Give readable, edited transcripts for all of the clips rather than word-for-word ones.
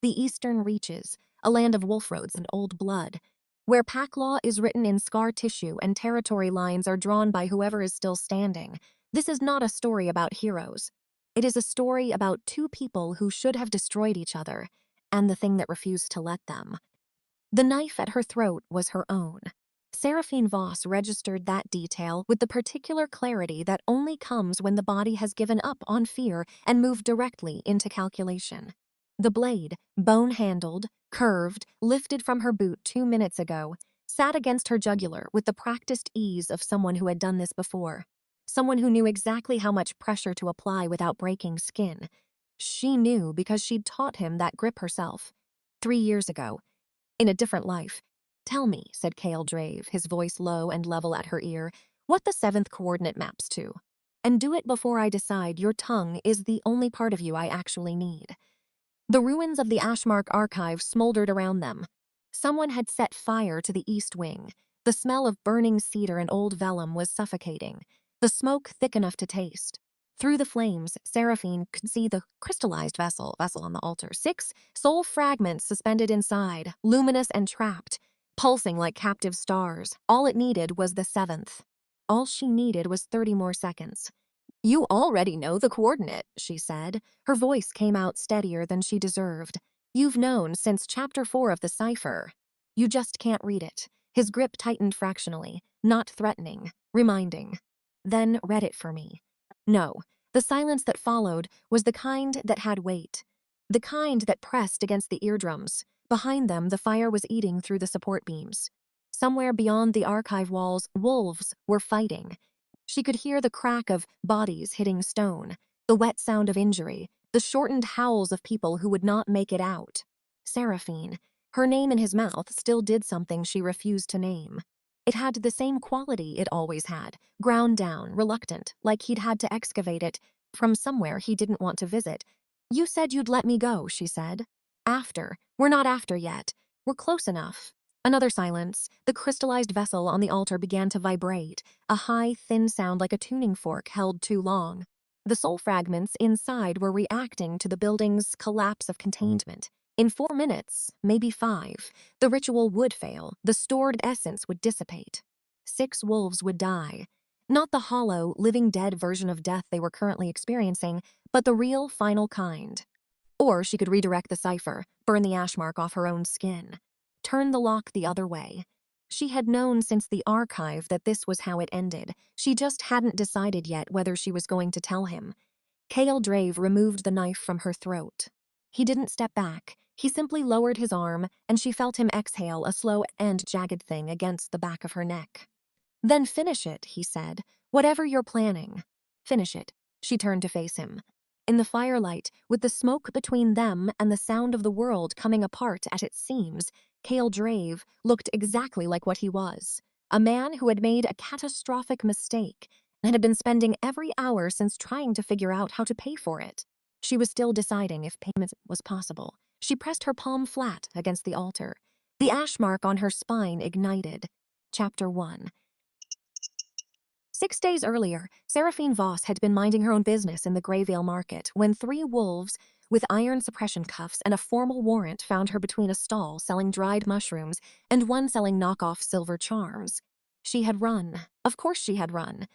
the eastern reaches, a land of wolf roads and old blood, where pack law is written in scar tissue and territory lines are drawn by whoever is still standing. This is not a story about heroes. It is a story about two people who should have destroyed each other, and the thing that refused to let them. The knife at her throat was her own. Saraphene Voss registered that detail with the particular clarity that only comes when the body has given up on fear and moved directly into calculation. The blade, bone-handled, curved, lifted from her boot 2 minutes ago, sat against her jugular with the practiced ease of someone who had done this before. Someone who knew exactly how much pressure to apply without breaking skin. She knew because she'd taught him that grip herself. 3 years ago. In a different life. "Tell me," said Kale Drave, his voice low and level at her ear, "what the 7th coordinate maps to. And do it before I decide your tongue is the only part of you I actually need." The ruins of the Ashark archive smoldered around them. Someone had set fire to the east wing. The smell of burning cedar and old vellum was suffocating, the smoke thick enough to taste. Through the flames, Saraphene could see the crystallized vessel on the altar. 6 soul fragments suspended inside, luminous and trapped, pulsing like captive stars. All it needed was the 7th. All she needed was 30 more seconds. "You already know the coordinate," she said. Her voice came out steadier than she deserved. "You've known since chapter 4 of the cypher. You just can't read it." His grip tightened fractionally, not threatening, reminding. "Then read it for me." No, the silence that followed was the kind that had weight. The kind that pressed against the eardrums. Behind them, the fire was eating through the support beams. Somewhere beyond the archive walls, wolves were fighting. She could hear the crack of bodies hitting stone, the wet sound of injury, the shortened howls of people who would not make it out. Saraphene, her name in his mouth, still did something she refused to name. It had the same quality it always had, ground down, reluctant, like he'd had to excavate it from somewhere he didn't want to visit. "You said you'd let me go," she said. "After. We're not after yet. We're close enough." Another silence. The crystallized vessel on the altar began to vibrate, a high, thin sound like a tuning fork held too long. The soul fragments inside were reacting to the building's collapse of containment. In 4 minutes, maybe 5, the ritual would fail, the stored essence would dissipate. 6 wolves would die. Not the hollow, living dead version of death they were currently experiencing, but the real, final kind. Or she could redirect the cypher, burn the ash mark off her own skin. Turn the lock the other way. She had known since the archive that this was how it ended. She just hadn't decided yet whether she was going to tell him. Kale Drave removed the knife from her throat. He didn't step back. He simply lowered his arm, and she felt him exhale a slow and jagged thing against the back of her neck. "Then finish it," he said. "Whatever you're planning. Finish it." She turned to face him. In the firelight, with the smoke between them and the sound of the world coming apart at its seams, Kale Drave looked exactly like what he was. A man who had made a catastrophic mistake and had been spending every hour since trying to figure out how to pay for it. She was still deciding if payment was possible. She pressed her palm flat against the altar. The ash mark on her spine ignited. Chapter 1. 6 days earlier, Saraphene Voss had been minding her own business in the Greyvale Market when 3 wolves with iron suppression cuffs and a formal warrant found her between a stall selling dried mushrooms and one selling knockoff silver charms. She had run. Of course she had run.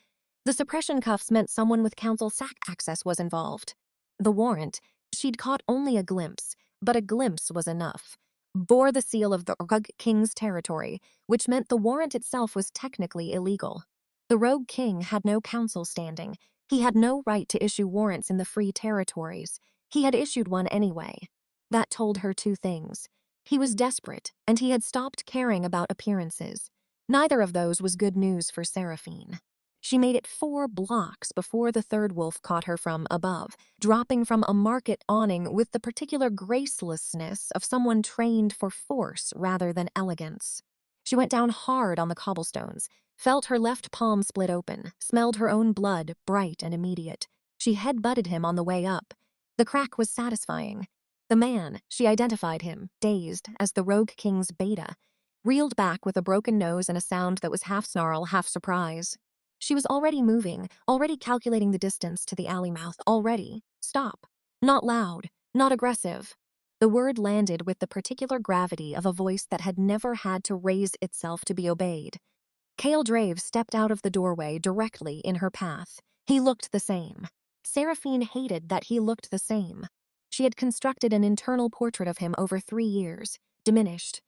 The suppression cuffs meant someone with council sack access was involved. The warrant, she'd caught only a glimpse, but a glimpse was enough, bore the seal of the Rogue King's territory, which meant the warrant itself was technically illegal. The Rogue King had no council standing. He had no right to issue warrants in the free territories. He had issued one anyway. That told her 2 things. He was desperate, and he had stopped caring about appearances. Neither of those was good news for Saraphene. She made it 4 blocks before the 3rd wolf caught her from above, dropping from a market awning with the particular gracelessness of someone trained for force rather than elegance. She went down hard on the cobblestones, felt her left palm split open, smelled her own blood, bright and immediate. She head-butted him on the way up. The crack was satisfying. The man, she identified him, dazed, as the Rogue King's beta, reeled back with a broken nose and a sound that was half snarl, half surprise. She was already moving, already calculating the distance to the alley mouth, already. Stop. Not loud, not aggressive. The word landed with the particular gravity of a voice that had never had to raise itself to be obeyed. Kale Drave stepped out of the doorway directly in her path. He looked the same. Saraphene hated that he looked the same. She had constructed an internal portrait of him over 3 years, diminished,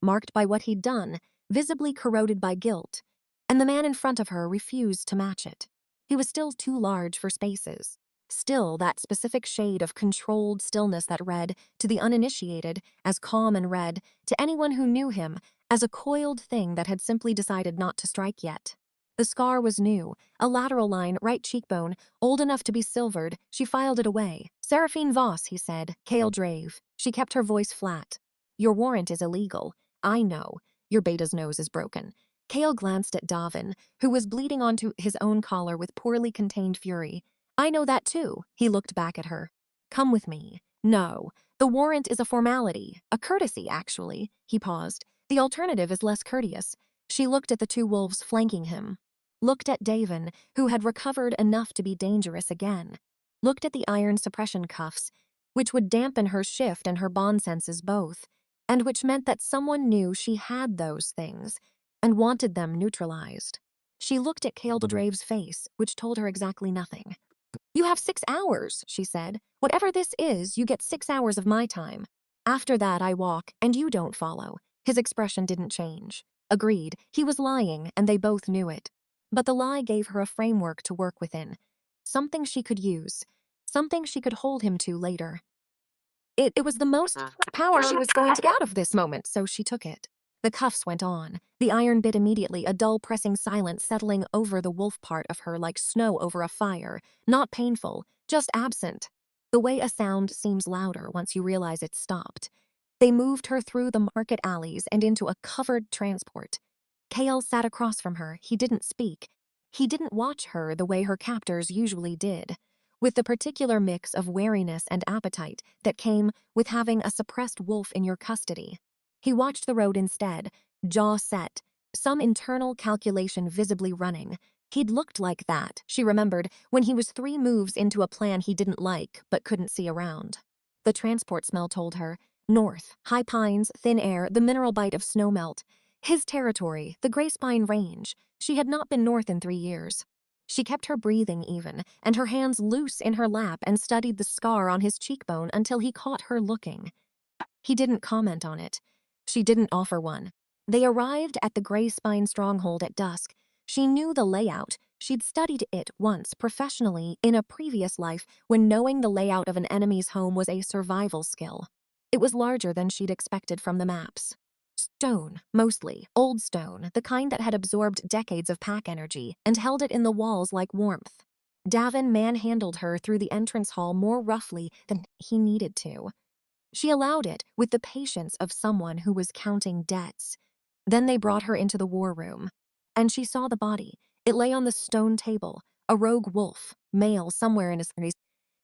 marked by what he'd done, visibly corroded by guilt, and the man in front of her refused to match it. He was still too large for spaces. Still that specific shade of controlled stillness that read, to the uninitiated, as calm and read, to anyone who knew him, as a coiled thing that had simply decided not to strike yet. The scar was new, a lateral line, right cheekbone, old enough to be silvered. She filed it away. "Saraphene Voss," he said. "Kale Drave." She kept her voice flat. "Your warrant is illegal. I know. Your beta's nose is broken." Kale glanced at Davin, who was bleeding onto his own collar with poorly contained fury. "I know that too." He looked back at her. "Come with me." "No. The warrant is a formality. A courtesy, actually." He paused. "The alternative is less courteous." She looked at the 2 wolves flanking him. Looked at Davin, who had recovered enough to be dangerous again. Looked at the iron suppression cuffs, which would dampen her shift and her bond senses both, and which meant that someone knew she had those things and wanted them neutralized. She looked at Kale Drave's face, which told her exactly nothing. "You have 6 hours," she said. "Whatever this is, you get 6 hours of my time. After that, I walk, and you don't follow." His expression didn't change. Agreed, he was lying, and they both knew it. But the lie gave her a framework to work within. Something she could use. Something she could hold him to later. It was the most power she was going to get out of this moment, so she took it. The cuffs went on. The iron bit immediately, a dull pressing silence settling over the wolf part of her like snow over a fire. Not painful, just absent. The way a sound seems louder once you realize it's stopped. They moved her through the market alleys and into a covered transport. Kale sat across from her. He didn't speak. He didn't watch her the way her captors usually did, with the particular mix of wariness and appetite that came with having a suppressed wolf in your custody. He watched the road instead, jaw set, some internal calculation visibly running. He'd looked like that, she remembered, when he was 3 moves into a plan he didn't like but couldn't see around. The transport smell told her. North, high pines, thin air, the mineral bite of snowmelt. His territory, the Greyspine range. She had not been north in 3 years. She kept her breathing even, and her hands loose in her lap and studied the scar on his cheekbone until he caught her looking. He didn't comment on it. She didn't offer one. They arrived at the Greyspine stronghold at dusk. She knew the layout. She'd studied it once, professionally, in a previous life when knowing the layout of an enemy's home was a survival skill. It was larger than she'd expected from the maps. Stone, mostly, old stone, the kind that had absorbed decades of pack energy and held it in the walls like warmth. Davin manhandled her through the entrance hall more roughly than he needed to. She allowed it with the patience of someone who was counting debts. Then they brought her into the war room. And she saw the body. It lay on the stone table, a rogue wolf, male somewhere in his 30s.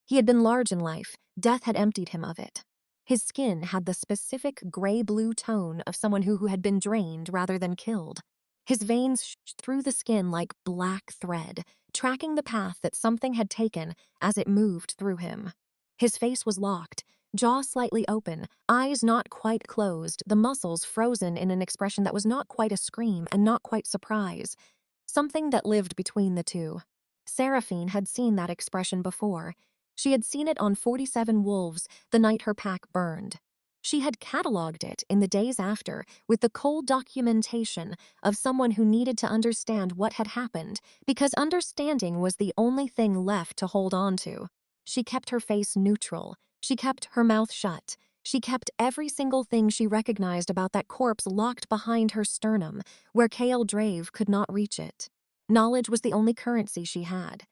He had been large in life. Death had emptied him of it. His skin had the specific gray-blue tone of someone who had been drained rather than killed. His veins shot through the skin like black thread, tracking the path that something had taken as it moved through him. His face was locked, jaw slightly open, eyes not quite closed, the muscles frozen in an expression that was not quite a scream and not quite surprise. Something that lived between the two. Saraphene had seen that expression before. She had seen it on 47 wolves the night her pack burned. She had catalogued it in the days after with the cold documentation of someone who needed to understand what had happened because understanding was the only thing left to hold on to. She kept her face neutral. She kept her mouth shut. She kept every single thing she recognized about that corpse locked behind her sternum, where Kale Drave could not reach it. Knowledge was the only currency she had.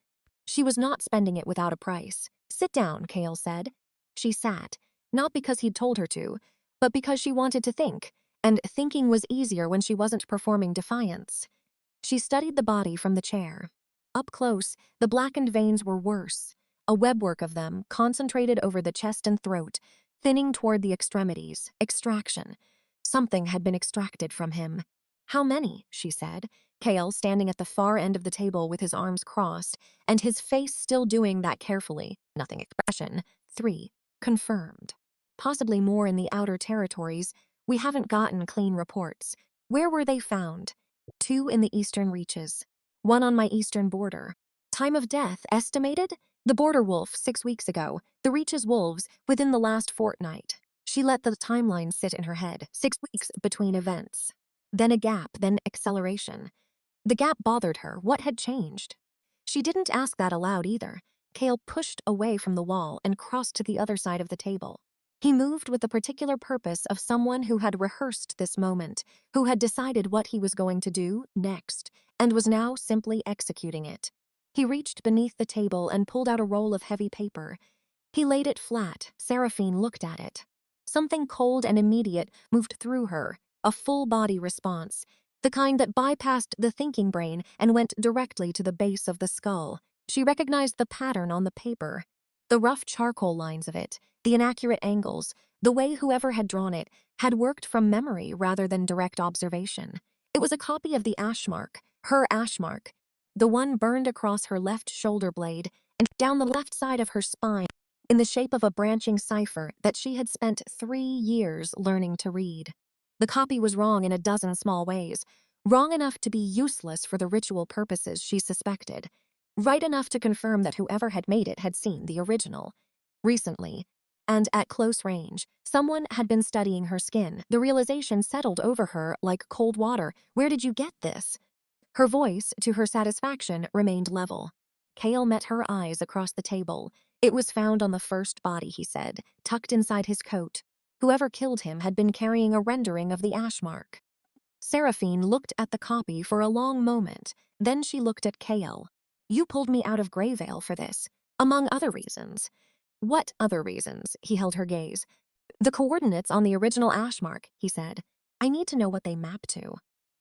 She was not spending it without a price. "Sit down," Kale said. She sat, not because he'd told her to, but because she wanted to think, and thinking was easier when she wasn't performing defiance. She studied the body from the chair. Up close, the blackened veins were worse, a webwork of them concentrated over the chest and throat, thinning toward the extremities. Extraction. Something had been extracted from him. "How many?" she said. Kale standing at the far end of the table with his arms crossed, and his face still doing that carefully, nothing expression. 3. Confirmed. possibly more in the outer territories. We haven't gotten clean reports. Where were they found? 2 in the eastern reaches. 1 on my eastern border. Time of death estimated? The border wolf 6 weeks ago. The reaches wolves within the last fortnight. She let the timeline sit in her head. 6 weeks between events. Then a gap, then acceleration. The gap bothered her. What had changed? She didn't ask that aloud either. Kale pushed away from the wall and crossed to the other side of the table. He moved with the particular purpose of someone who had rehearsed this moment, who had decided what he was going to do next, and was now simply executing it. He reached beneath the table and pulled out a roll of heavy paper. He laid it flat. Saraphene looked at it. Something cold and immediate moved through her, a full-body response, the kind that bypassed the thinking brain and went directly to the base of the skull. She recognized the pattern on the paper, the rough charcoal lines of it, the inaccurate angles, the way whoever had drawn it had worked from memory rather than direct observation. It was a copy of the ash mark, her ash mark, the one burned across her left shoulder blade and down the left side of her spine in the shape of a branching cipher that she had spent 3 years learning to read. The copy was wrong in a dozen small ways, wrong enough to be useless for the ritual purposes she suspected, right enough to confirm that whoever had made it had seen the original. Recently, and at close range, someone had been studying her skin. The realization settled over her like cold water. Where did you get this? Her voice, to her satisfaction, remained level. Kale met her eyes across the table. It was found on the first body, he said, tucked inside his coat. Whoever killed him had been carrying a rendering of the ash mark. Saraphene looked at the copy for a long moment. Then she looked at Kale. You pulled me out of Greyvale for this, among other reasons. What other reasons? He held her gaze. The coordinates on the original ash mark, he said. I need to know what they map to.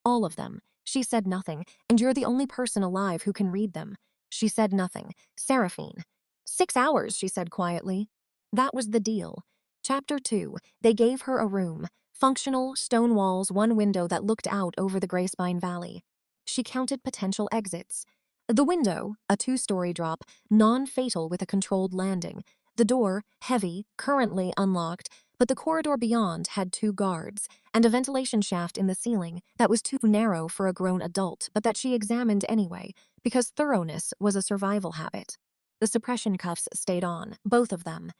All of them. She said nothing, and you're the only person alive who can read them. She said nothing. Saraphene. 6 hours, she said quietly. That was the deal. Chapter 2. They gave her a room. Functional, stone walls, one window that looked out over the Greyspine Valley. She counted potential exits. The window, a 2-story drop, non-fatal with a controlled landing. The door, heavy, currently unlocked, but the corridor beyond had 2 guards, and a ventilation shaft in the ceiling that was too narrow for a grown adult, but that she examined anyway, because thoroughness was a survival habit. The suppression cuffs stayed on, both of them.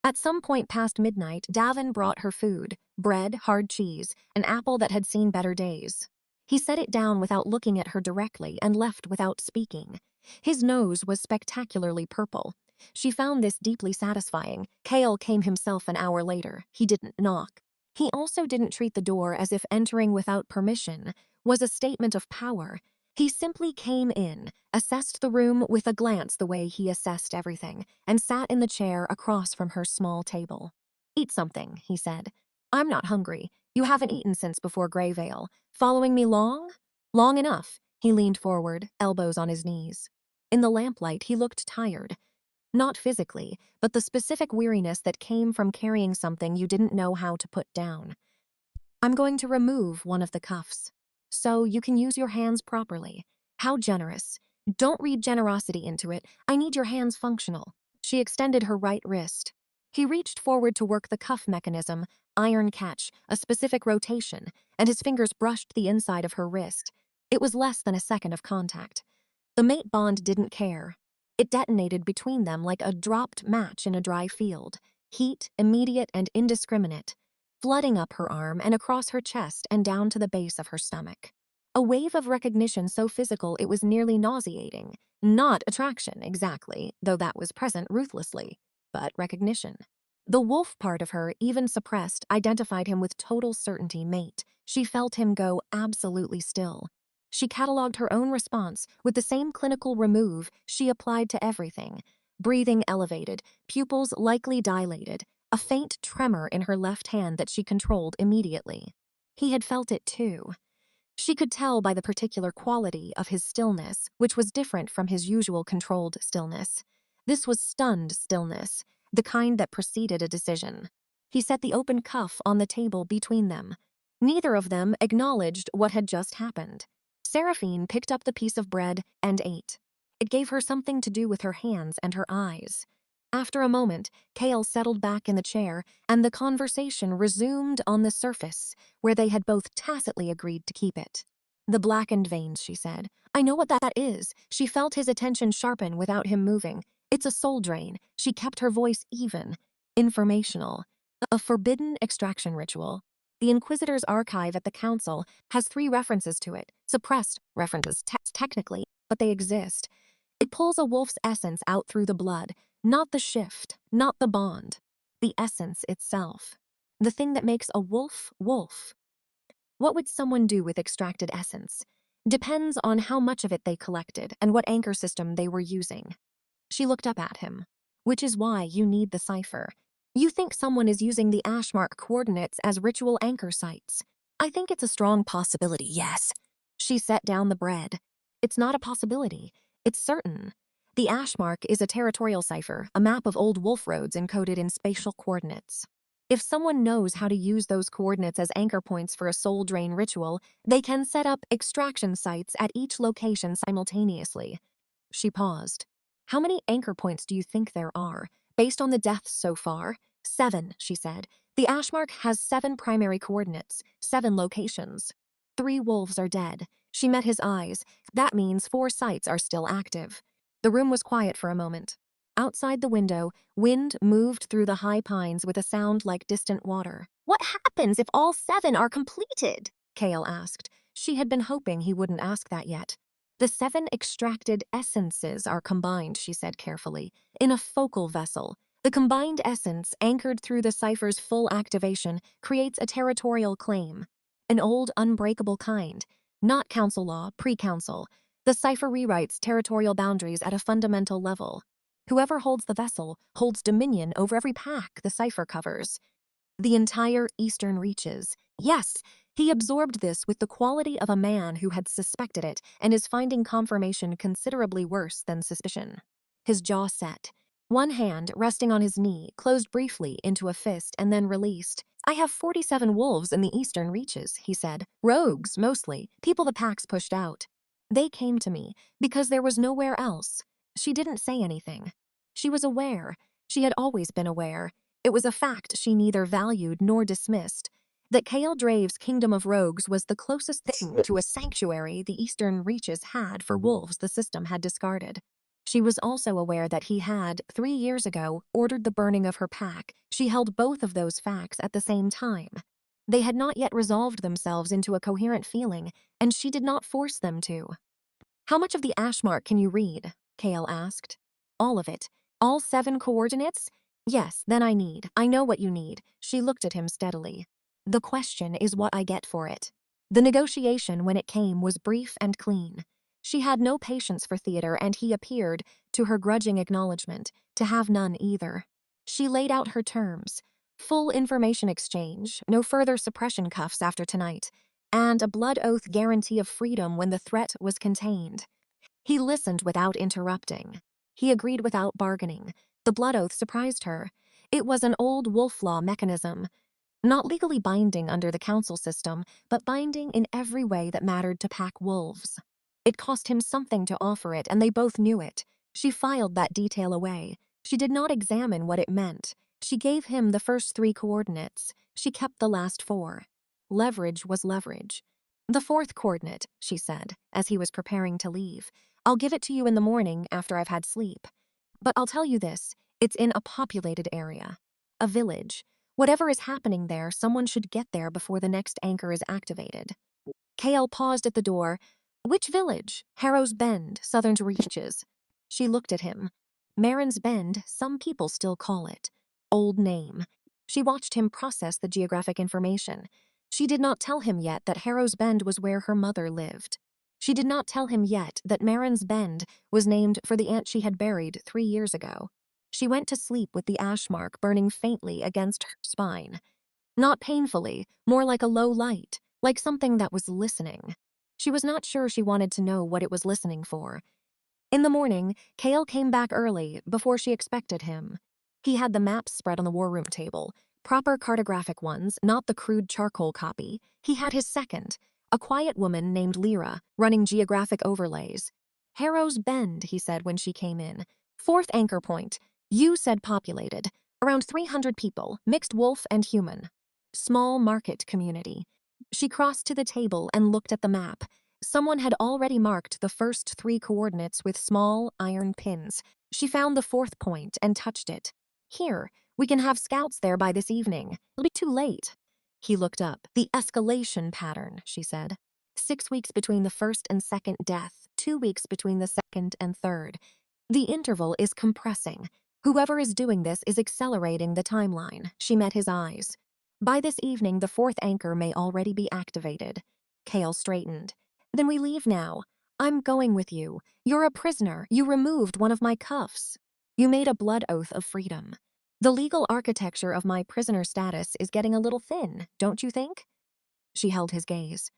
At some point past midnight, Davin brought her food, bread, hard cheese, an apple that had seen better days. He set it down without looking at her directly and left without speaking. His nose was spectacularly purple. She found this deeply satisfying. Kale came himself an hour later. He didn't knock. He also didn't treat the door as if entering without permission was a statement of power. He simply came in, assessed the room with a glance the way he assessed everything, and sat in the chair across from her small table. Eat something, he said. I'm not hungry. You haven't eaten since before Greyvale. Following me long? Long enough. He leaned forward, elbows on his knees. In the lamplight, he looked tired. Not physically, but the specific weariness that came from carrying something you didn't know how to put down. I'm going to remove one of the cuffs, so you can use your hands properly. How generous. Don't read generosity into it. I need your hands functional. She extended her right wrist. He reached forward to work the cuff mechanism, iron catch, a specific rotation, and his fingers brushed the inside of her wrist. It was less than a second of contact. The mate bond didn't care. It detonated between them like a dropped match in a dry field. Heat, immediate and indiscriminate, flooding up her arm and across her chest and down to the base of her stomach. A wave of recognition so physical it was nearly nauseating. Not attraction, exactly, though that was present ruthlessly, but recognition. The wolf part of her, even suppressed, identified him with total certainty mate. She felt him go absolutely still. She catalogued her own response with the same clinical remove she applied to everything. Breathing elevated, pupils likely dilated, a faint tremor in her left hand that she controlled immediately. He had felt it too. She could tell by the particular quality of his stillness, which was different from his usual controlled stillness. This was stunned stillness, the kind that preceded a decision. He set the open cuff on the table between them. Neither of them acknowledged what had just happened. Saraphene picked up the piece of bread and ate. It gave her something to do with her hands and her eyes. After a moment, Kale settled back in the chair, and the conversation resumed on the surface, where they had both tacitly agreed to keep it. The blackened veins, she said. I know what that is. She felt his attention sharpen without him moving. It's a soul drain. She kept her voice even. Informational. A forbidden extraction ritual. The Inquisitor's archive at the Council has 3 references to it. Suppressed references, technically, but they exist. It pulls a wolf's essence out through the blood, not the shift, not the bond. The essence itself. The thing that makes a wolf, wolf. What would someone do with extracted essence? Depends on how much of it they collected and what anchor system they were using. She looked up at him. Which is why you need the cypher. You think someone is using the Ashark coordinates as ritual anchor sites. I think it's a strong possibility, yes. She set down the bread. It's not a possibility. It's certain. The Ashark is a territorial cipher, a map of old wolf roads encoded in spatial coordinates. If someone knows how to use those coordinates as anchor points for a soul drain ritual, they can set up extraction sites at each location simultaneously. She paused. How many anchor points do you think there are? Based on the deaths so far? 7, she said. The Ashark has 7 primary coordinates, 7 locations. 3 wolves are dead. She met his eyes. That means 4 sites are still active. The room was quiet for a moment. Outside the window, wind moved through the high pines with a sound like distant water. What happens if all 7 are completed? Kale asked. She had been hoping he wouldn't ask that yet. The 7 extracted essences are combined, she said carefully, in a focal vessel. The combined essence, anchored through the cipher's full activation, creates a territorial claim. An old, unbreakable kind. Not council law, pre-council. The cipher rewrites territorial boundaries at a fundamental level. Whoever holds the vessel holds dominion over every pack the cipher covers. The entire eastern reaches. Yes, he absorbed this with the quality of a man who had suspected it and is finding confirmation considerably worse than suspicion. His jaw set. One hand, resting on his knee, closed briefly into a fist and then released. I have 47 wolves in the eastern reaches, he said. Rogues, mostly. People the packs pushed out. They came to me because there was nowhere else. She didn't say anything. She was aware. She had always been aware. It was a fact she neither valued nor dismissed. That Kale Drave's kingdom of rogues was the closest thing to a sanctuary the eastern reaches had for wolves the system had discarded. She was also aware that he had, 3 years ago, ordered the burning of her pack. She held both of those facts at the same time. They had not yet resolved themselves into a coherent feeling, and she did not force them to. How much of the Ashark can you read? Kale asked. All of it. All 7 coordinates? Yes, then I know what you need. She looked at him steadily. The question is what I get for it. The negotiation, when it came, was brief and clean. She had no patience for theater, and he appeared, to her grudging acknowledgement, to have none either. She laid out her terms. Full information exchange, no further suppression cuffs after tonight, and a blood oath guarantee of freedom when the threat was contained. He listened without interrupting. He agreed without bargaining. The blood oath surprised her. It was an old wolf law mechanism, not legally binding under the council system, but binding in every way that mattered to pack wolves. It cost him something to offer it, and they both knew it. She filed that detail away. She did not examine what it meant. She gave him the first 3 coordinates. She kept the last 4. Leverage was leverage. The 4th coordinate, she said, as he was preparing to leave. I'll give it to you in the morning after I've had sleep. But I'll tell you this, it's in a populated area. A village. Whatever is happening there, someone should get there before the next anchor is activated. Kale paused at the door. Which village? Harrow's Bend, Southern Reaches. She looked at him. Marin's Bend, some people still call it. Old name. She watched him process the geographic information. She did not tell him yet that Harrow's Bend was where her mother lived. She did not tell him yet that Marin's Bend was named for the aunt she had buried 3 years ago. She went to sleep with the ash mark burning faintly against her spine. Not painfully, more like a low light, like something that was listening. She was not sure she wanted to know what it was listening for. In the morning, Kale came back early, before she expected him. He had the maps spread on the war room table, proper cartographic ones, not the crude charcoal copy. He had his second, a quiet woman named Lyra, running geographic overlays. Harrow's Bend, he said when she came in. 4th anchor point. You said populated. Around 300 people, mixed wolf and human. Small market community. She crossed to the table and looked at the map. Someone had already marked the first 3 coordinates with small iron pins. She found the 4th point and touched it. Here, we can have scouts there by this evening. It'll be too late. He looked up. The escalation pattern, she said. 6 weeks between the first and second death, 2 weeks between the second and third. The interval is compressing. Whoever is doing this is accelerating the timeline. She met his eyes. By this evening, the 4th anchor may already be activated. Kale straightened. Then we leave now. I'm going with you. You're a prisoner. You removed one of my cuffs. You made a blood oath of freedom. The legal architecture of my prisoner status is getting a little thin, don't you think? She held his gaze.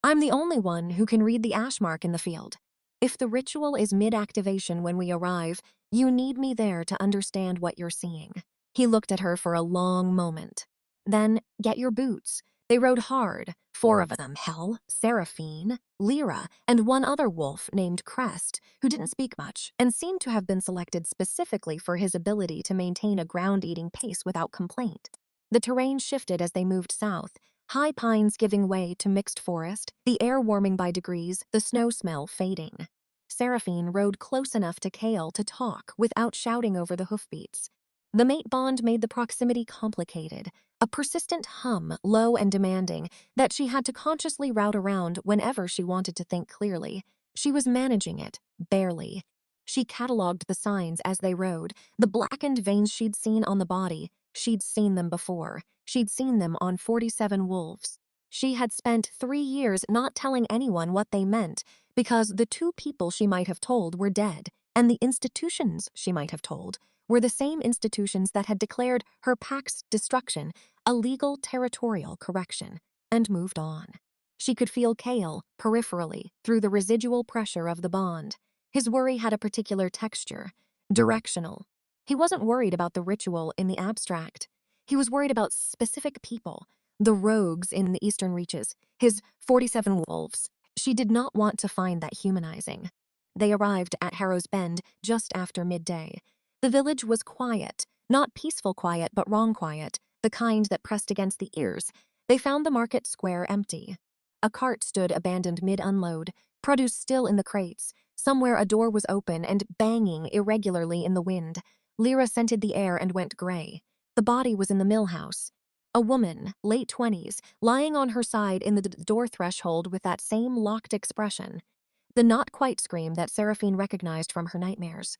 I'm the only one who can read the ash mark in the field. If the ritual is mid-activation when we arrive, you need me there to understand what you're seeing. He looked at her for a long moment. Then, get your boots. They rode hard, 4 of them, hell, Saraphene, Lyra, and one other wolf named Crest, who didn't speak much and seemed to have been selected specifically for his ability to maintain a ground-eating pace without complaint. The terrain shifted as they moved south, high pines giving way to mixed forest, the air warming by degrees, the snow smell fading. Saraphene rode close enough to Kale to talk without shouting over the hoofbeats. The mate bond made the proximity complicated, a persistent hum, low and demanding, that she had to consciously route around whenever she wanted to think clearly. She was managing it, barely. She catalogued the signs as they rode, the blackened veins she'd seen on the body. She'd seen them before. She'd seen them on 47 wolves. She had spent 3 years not telling anyone what they meant, because the 2 people she might have told were dead, and the institutions she might have told were the same institutions that had declared her pack's destruction a legal territorial correction, and moved on. She could feel Kale, peripherally, through the residual pressure of the bond. His worry had a particular texture, directional. He wasn't worried about the ritual in the abstract. He was worried about specific people, the rogues in the eastern reaches, his 47 wolves. She did not want to find that humanizing. They arrived at Harrow's Bend just after midday. The village was quiet, not peaceful quiet, but wrong quiet, the kind that pressed against the ears. They found the market square empty. A cart stood abandoned mid-unload, produce still in the crates. Somewhere a door was open and banging irregularly in the wind. Lyra scented the air and went gray. The body was in the mill house. A woman, late 20s, lying on her side in the door threshold with that same locked expression. The not-quite scream that Saraphene recognized from her nightmares.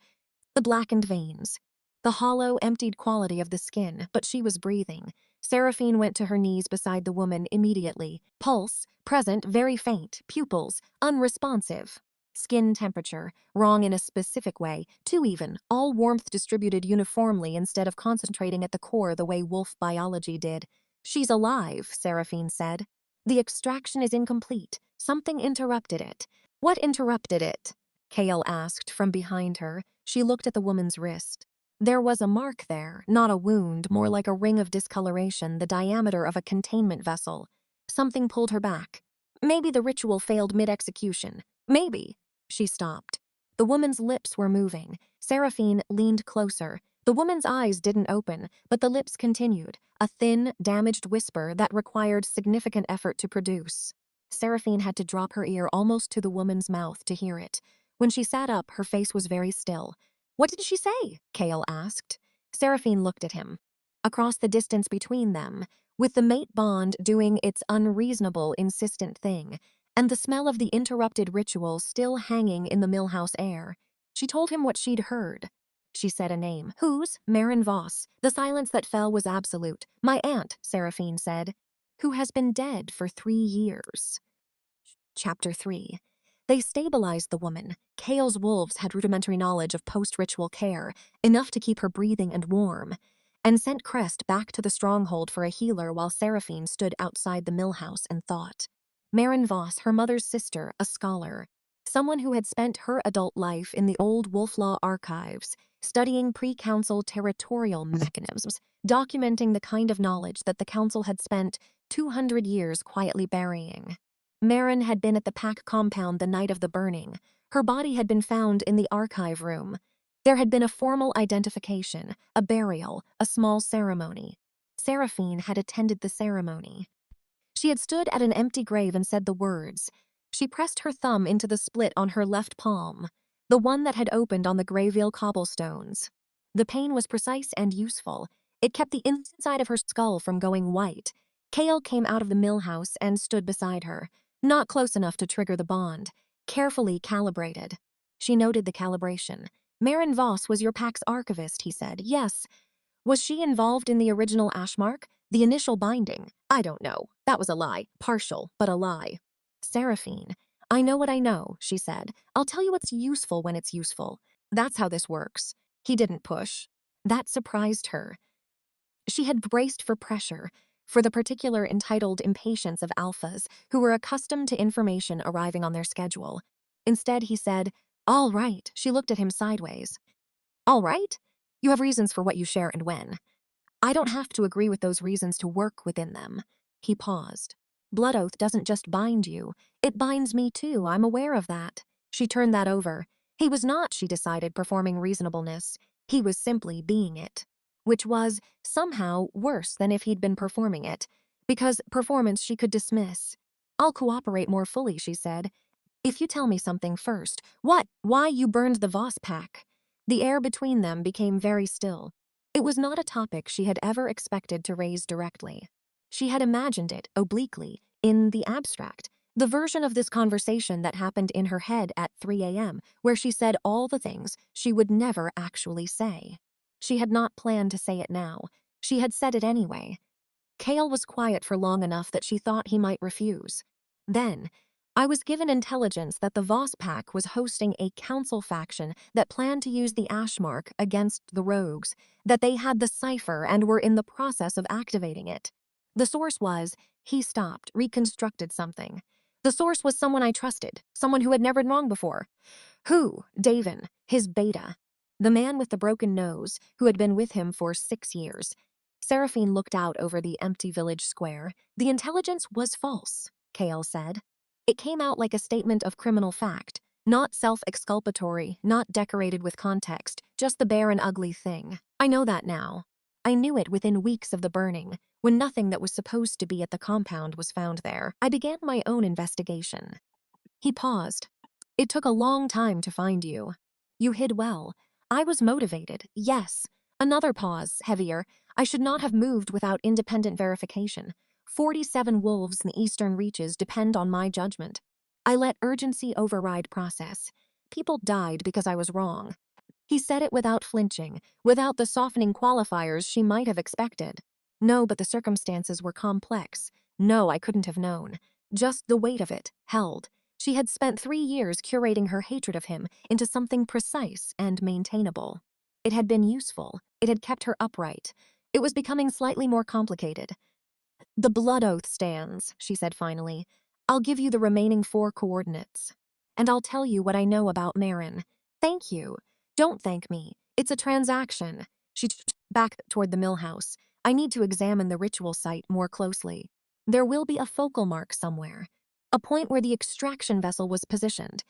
The blackened veins. The hollow, emptied quality of the skin, but she was breathing. Saraphene went to her knees beside the woman immediately. Pulse, present, very faint. Pupils, unresponsive. Skin temperature, wrong in a specific way, too even, all warmth distributed uniformly instead of concentrating at the core the way wolf biology did. She's alive, Saraphene said. The extraction is incomplete. Something interrupted it. What interrupted it? Kale asked from behind her. She looked at the woman's wrist. There was a mark there, not a wound, more like a ring of discoloration, the diameter of a containment vessel. Something pulled her back. Maybe the ritual failed mid-execution. Maybe. She stopped. The woman's lips were moving. Saraphene leaned closer. The woman's eyes didn't open, but the lips continued, a thin, damaged whisper that required significant effort to produce. Saraphene had to drop her ear almost to the woman's mouth to hear it. When she sat up, her face was very still. What did she say? Kale asked. Saraphene looked at him. Across the distance between them, with the mate bond doing its unreasonable, insistent thing, and the smell of the interrupted ritual still hanging in the millhouse air, she told him what she'd heard. She said a name. Whose? Saraphene Voss. The silence that fell was absolute. My aunt, Saraphene said, who has been dead for 3 years. Chapter 3. They stabilized the woman. Kale's wolves had rudimentary knowledge of post-ritual care, enough to keep her breathing and warm, and sent Crest back to the stronghold for a healer while Saraphene stood outside the millhouse and thought. Saraphene Voss, her mother's sister, a scholar, someone who had spent her adult life in the old wolf law archives, studying pre-council territorial mechanisms, documenting the kind of knowledge that the council had spent 200 years quietly burying. Marin had been at the pack compound the night of the burning. Her body had been found in the archive room. There had been a formal identification, a burial, a small ceremony. Saraphene had attended the ceremony. She had stood at an empty grave and said the words. She pressed her thumb into the split on her left palm, the one that had opened on the Greyvale cobblestones. The pain was precise and useful. It kept the inside of her skull from going white. Kale came out of the mill house and stood beside her, not close enough to trigger the bond, carefully calibrated. She noted the calibration. Saraphene Voss was your pack's archivist, he said. Yes. Was she involved in the original Ashmark? The initial binding? I don't know. That was a lie. Partial, but a lie. Saraphene, I know what I know, she said. I'll tell you what's useful when it's useful. That's how this works. He didn't push. That surprised her. She had braced for pressure, for the particular entitled impatience of alphas who were accustomed to information arriving on their schedule. Instead, he said, all right. She looked at him sideways. All right? You have reasons for what you share and when. I don't have to agree with those reasons to work within them. He paused. Blood oath doesn't just bind you. It binds me too, I'm aware of that. She turned that over. He was not, she decided, performing reasonableness. He was simply being it. Which was, somehow, worse than if he'd been performing it. Because performance she could dismiss. I'll cooperate more fully, she said. If you tell me something first. What? Why you burned the Voss pack? The air between them became very still. It was not a topic she had ever expected to raise directly. She had imagined it, obliquely, in the abstract, the version of this conversation that happened in her head at 3 a.m., where she said all the things she would never actually say. She had not planned to say it now. She had said it anyway. Kale was quiet for long enough that she thought he might refuse. Then, I was given intelligence that the Voss pack was hosting a council faction that planned to use the Ashmark against the rogues, that they had the cypher and were in the process of activating it. The source was, he stopped, reconstructed something. The source was someone I trusted, someone who had never been wrong before. Who? Davin, his beta. The man with the broken nose, who had been with him for 6 years. Saraphene looked out over the empty village square. The intelligence was false, Kale said. It came out like a statement of criminal fact, not self-exculpatory, not decorated with context, just the bare and ugly thing. I know that now. I knew it within weeks of the burning, when nothing that was supposed to be at the compound was found there. I began my own investigation. He paused. It took a long time to find you. You hid well. I was motivated, yes. Another pause, heavier. I should not have moved without independent verification. 47 wolves in the eastern reaches depend on my judgment. I let urgency override process. People died because I was wrong. He said it without flinching, without the softening qualifiers she might have expected. No, but the circumstances were complex. No, I couldn't have known. Just the weight of it, held. She had spent 3 years curating her hatred of him into something precise and maintainable. It had been useful. It had kept her upright. It was becoming slightly more complicated. The blood oath stands, she said finally. I'll give you the remaining 4 coordinates. And I'll tell you what I know about Marin. Thank you. Don't thank me. It's a transaction. She turned back toward the mill house. I need to examine the ritual site more closely. There will be a focal mark somewhere. A point where the extraction vessel was positioned.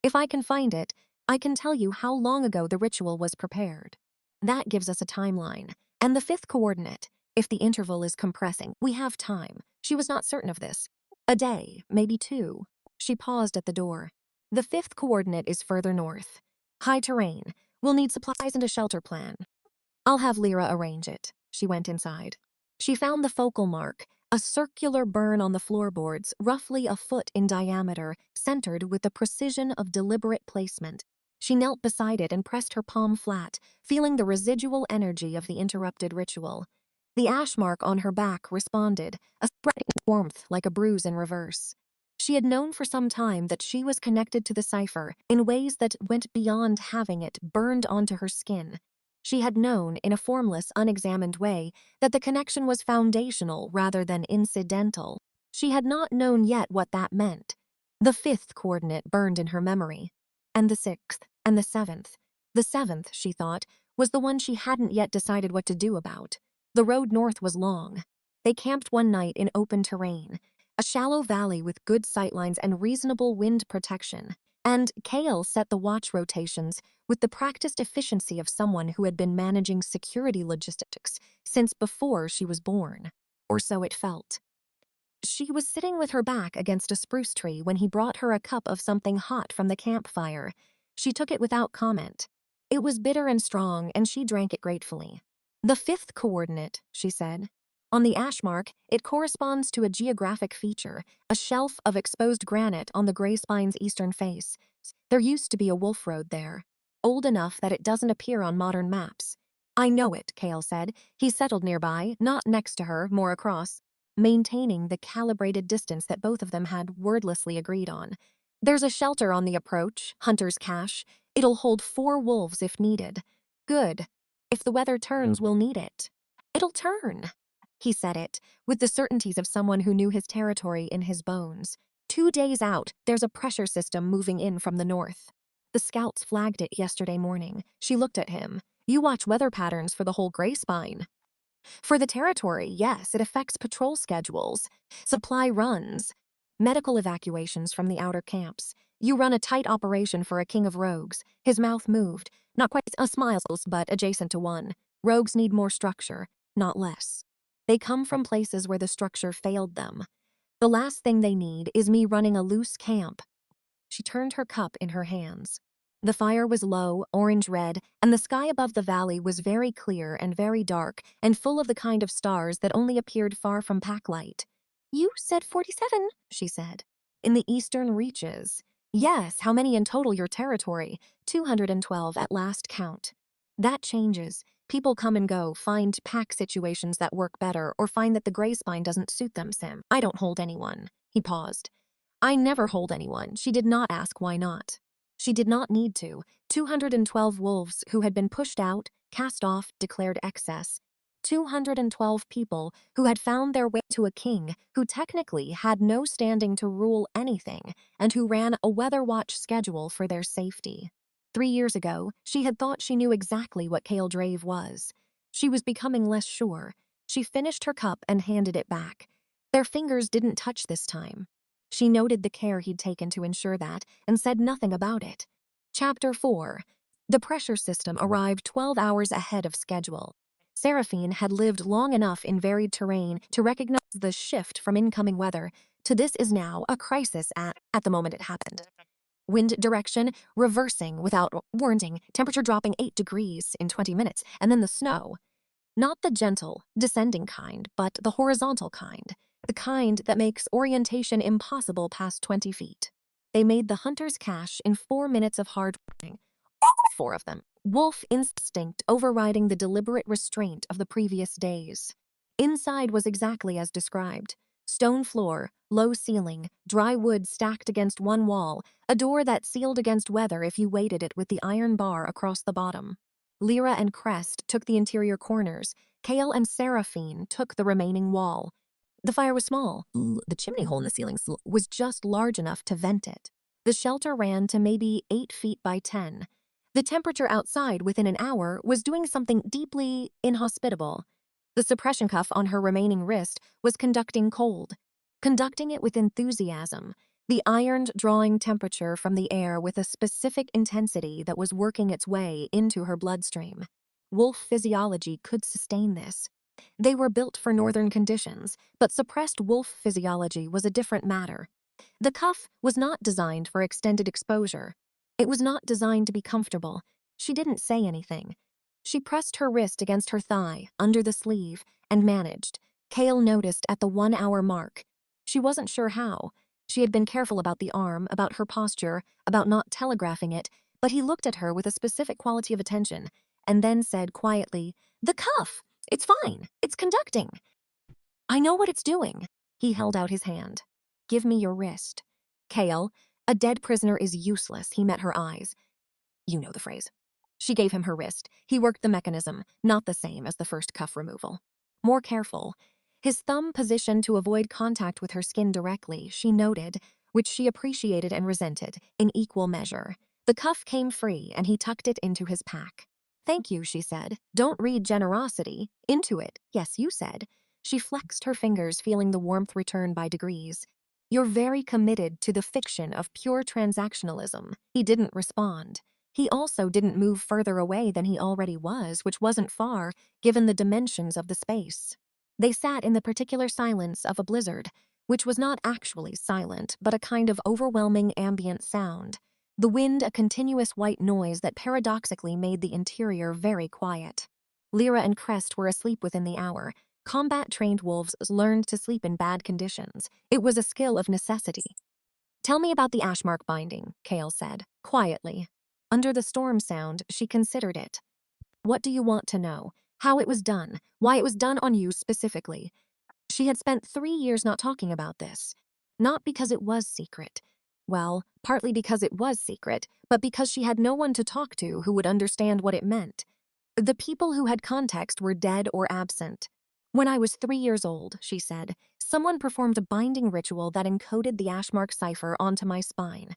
If I can find it, I can tell you how long ago the ritual was prepared. That gives us a timeline. And the 5th coordinate. If the interval is compressing, we have time. She was not certain of this. A day, maybe 2. She paused at the door. The 5th coordinate is further north. High terrain. We'll need supplies and a shelter plan. I'll have Lyra arrange it. She went inside. She found the focal mark, a circular burn on the floorboards, roughly a foot in diameter, centered with the precision of deliberate placement. She knelt beside it and pressed her palm flat, feeling the residual energy of the interrupted ritual. The ash mark on her back responded, a spreading warmth like a bruise in reverse. She had known for some time that she was connected to the cypher in ways that went beyond having it burned onto her skin. She had known, in a formless, unexamined way, that the connection was foundational rather than incidental. She had not known yet what that meant. The 5th coordinate burned in her memory. And the 6th, and the 7th. The 7th, she thought, was the one she hadn't yet decided what to do about. The road north was long. They camped one night in open terrain, a shallow valley with good sightlines and reasonable wind protection. And Kale set the watch rotations with the practiced efficiency of someone who had been managing security logistics since before she was born. Or so it felt. She was sitting with her back against a spruce tree when he brought her a cup of something hot from the campfire. She took it without comment. It was bitter and strong, and she drank it gratefully. The fifth coordinate, she said. On the ash mark, it corresponds to a geographic feature, a shelf of exposed granite on the Greyspine's eastern face. There used to be a wolf road there, old enough that it doesn't appear on modern maps. I know it, Kale said. He settled nearby, not next to her, more across, maintaining the calibrated distance that both of them had wordlessly agreed on. There's a shelter on the approach, Hunter's Cache. It'll hold 4 wolves if needed. Good. If the weather turns, we'll need it. It'll turn. He said it, with the certainties of someone who knew his territory in his bones. 2 days out, there's a pressure system moving in from the north. The scouts flagged it yesterday morning. She looked at him. You watch weather patterns for the whole Greyspine. For the territory, yes, it affects patrol schedules, supply runs, medical evacuations from the outer camps. You run a tight operation for a king of rogues. His mouth moved, not quite a smile, but adjacent to one. Rogues need more structure, not less. They come from places where the structure failed them. The last thing they need is me running a loose camp. She turned her cup in her hands. The fire was low, orange-red, and the sky above the valley was very clear and very dark and full of the kind of stars that only appeared far from packlight. You said 47, she said. In the eastern reaches. Yes, how many in total your territory? 212 at last count. That changes. People come and go, find pack situations that work better, or find that the Greyspine doesn't suit them, Sim. I don't hold anyone. He paused. I never hold anyone. She did not ask why not. She did not need to. 212 wolves who had been pushed out, cast off, declared excess. 212 people who had found their way to a king who technically had no standing to rule anything and who ran a weather watch schedule for their safety. 3 years ago, she had thought she knew exactly what Kale Drave was. She was becoming less sure. She finished her cup and handed it back. Their fingers didn't touch this time. She noted the care he'd taken to ensure that and said nothing about it. Chapter 4. The pressure system arrived 12 hours ahead of schedule. Saraphene had lived long enough in varied terrain to recognize the shift from incoming weather to this is now a crisis at the moment it happened. Wind direction reversing without warning, temperature dropping 8 degrees in 20 minutes, and then the snow. Not the gentle, descending kind, but the horizontal kind. The kind that makes orientation impossible past 20 feet. They made the Hunter's Cache in 4 minutes of hard working. All 4 of them. Wolf instinct overriding the deliberate restraint of the previous days. Inside was exactly as described. Stone floor, low ceiling, dry wood stacked against one wall, a door that sealed against weather if you weighted it with the iron bar across the bottom. Lyra and Crest took the interior corners. Kale and Saraphene took the remaining wall. The fire was small. The chimney hole in the ceiling was just large enough to vent it. The shelter ran to maybe 8 feet by 10. The temperature outside within an hour was doing something deeply inhospitable. The suppression cuff on her remaining wrist was conducting cold. Conducting it with enthusiasm. The ironed drawing temperature from the air with a specific intensity that was working its way into her bloodstream. Wolf physiology could sustain this. They were built for northern conditions, but suppressed wolf physiology was a different matter. The cuff was not designed for extended exposure. It was not designed to be comfortable. She didn't say anything. She pressed her wrist against her thigh, under the sleeve, and managed. Kale noticed at the 1 hour mark. She wasn't sure how. She had been careful about the arm, about her posture, about not telegraphing it, but he looked at her with a specific quality of attention, and then said quietly, "The cuff! It's fine. It's conducting. I know what it's doing." He held out his hand. "Give me your wrist." Kale, a dead prisoner is useless. He met her eyes. You know the phrase. She gave him her wrist. He worked the mechanism, not the same as the first cuff removal. More careful. His thumb positioned to avoid contact with her skin directly, she noted, which she appreciated and resented, in equal measure. The cuff came free, and he tucked it into his pack. "Thank you," she said. "Don't read generosity. Into it. Yes, you said." She flexed her fingers, feeling the warmth return by degrees. You're very committed to the fiction of pure transactionalism. He didn't respond. He also didn't move further away than he already was, which wasn't far, given the dimensions of the space. They sat in the particular silence of a blizzard, which was not actually silent, but a kind of overwhelming ambient sound. The wind a continuous white noise that paradoxically made the interior very quiet. Lyra and Crest were asleep within the hour. Combat-trained wolves learned to sleep in bad conditions. It was a skill of necessity. "Tell me about the Ashmark binding," Kale said, quietly. Under the storm sound, she considered it. "What do you want to know? How it was done? Why it was done on you specifically?" She had spent 3 years not talking about this. Not because it was secret. Well, partly because it was secret, but because she had no one to talk to who would understand what it meant. The people who had context were dead or absent. "When I was 3 years old," she said, "someone performed a binding ritual that encoded the Ashmark cipher onto my spine.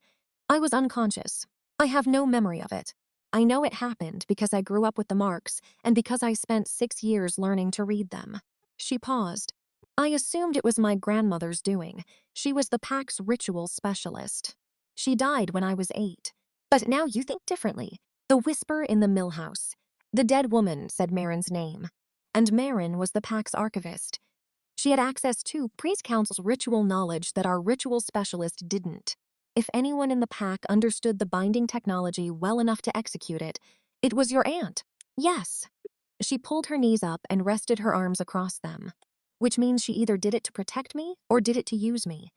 I was unconscious. I have no memory of it. I know it happened because I grew up with the marks and because I spent 6 years learning to read them." She paused. "I assumed it was my grandmother's doing. She was the pack's ritual specialist. She died when I was 8. But now you think differently." The whisper in the mill house. The dead woman said Marin's name, and Marin was the pack's archivist. She had access to Priest Council's ritual knowledge that our ritual specialist didn't. If anyone in the pack understood the binding technology well enough to execute it, it was your aunt. Yes. She pulled her knees up and rested her arms across them, which means she either did it to protect me or did it to use me.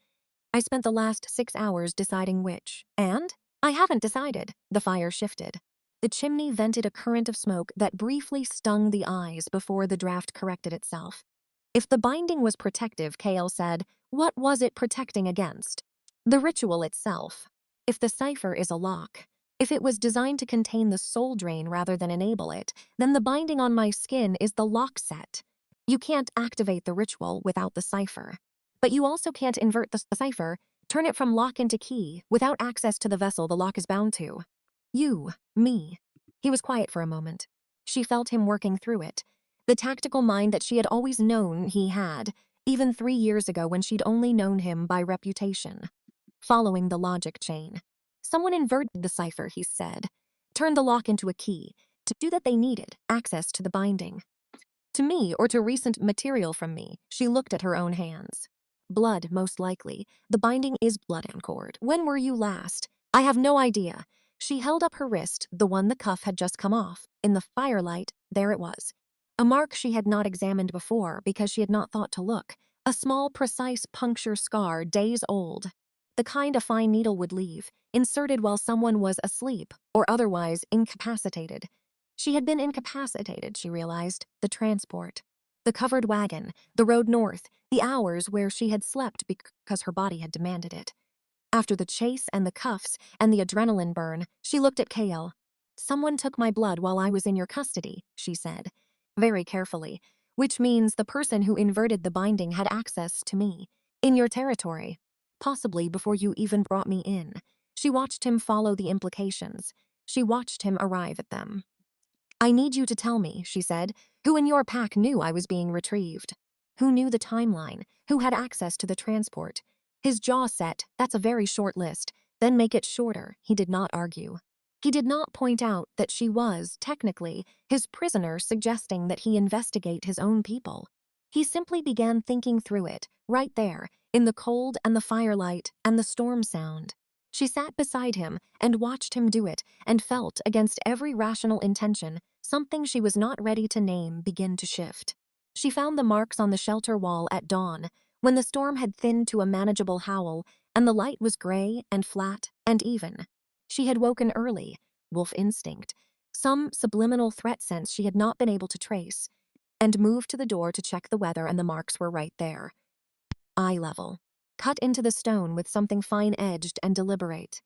I spent the last 6 hours deciding which, and I haven't decided. The fire shifted. The chimney vented a current of smoke that briefly stung the eyes before the draft corrected itself. If the binding was protective, Kale said, what was it protecting against? The ritual itself. If the cipher is a lock, if it was designed to contain the soul drain rather than enable it, then the binding on my skin is the lock set. You can't activate the ritual without the cipher. But you also can't invert the cipher, turn it from lock into key, without access to the vessel the lock is bound to. You, me. He was quiet for a moment. She felt him working through it. The tactical mind that she had always known he had, even 3 years ago when she'd only known him by reputation. Following the logic chain. Someone inverted the cipher, he said. Turned the lock into a key. To do that they needed access to the binding. To me, or to recent material from me, she looked at her own hands. Blood, most likely. The binding is blood anchored. When were you last? I have no idea. She held up her wrist, the one the cuff had just come off. In the firelight, there it was. A mark she had not examined before because she had not thought to look. A small, precise puncture scar, days old. The kind a fine needle would leave, inserted while someone was asleep or otherwise incapacitated. She had been incapacitated, she realized. The transport. The covered wagon, the road north, the hours where she had slept because her body had demanded it. After the chase and the cuffs and the adrenaline burn, she looked at Kale. Someone took my blood while I was in your custody, she said, very carefully, which means the person who inverted the binding had access to me, in your territory, possibly before you even brought me in. She watched him follow the implications. She watched him arrive at them. I need you to tell me, she said, who in your pack knew I was being retrieved? Who knew the timeline? Who had access to the transport? His jaw set, that's a very short list. Then make it shorter, he did not argue. He did not point out that she was, technically, his prisoner, suggesting that he investigate his own people. He simply began thinking through it, right there, in the cold and the firelight and the storm sound. She sat beside him and watched him do it and felt, against every rational intention, something she was not ready to name begin to shift. She found the marks on the shelter wall at dawn, when the storm had thinned to a manageable howl and the light was gray and flat and even. She had woken early, wolf instinct, some subliminal threat sense she had not been able to trace, and moved to the door to check the weather, and the marks were right there. Eye level. Cut into the stone with something fine-edged and deliberate.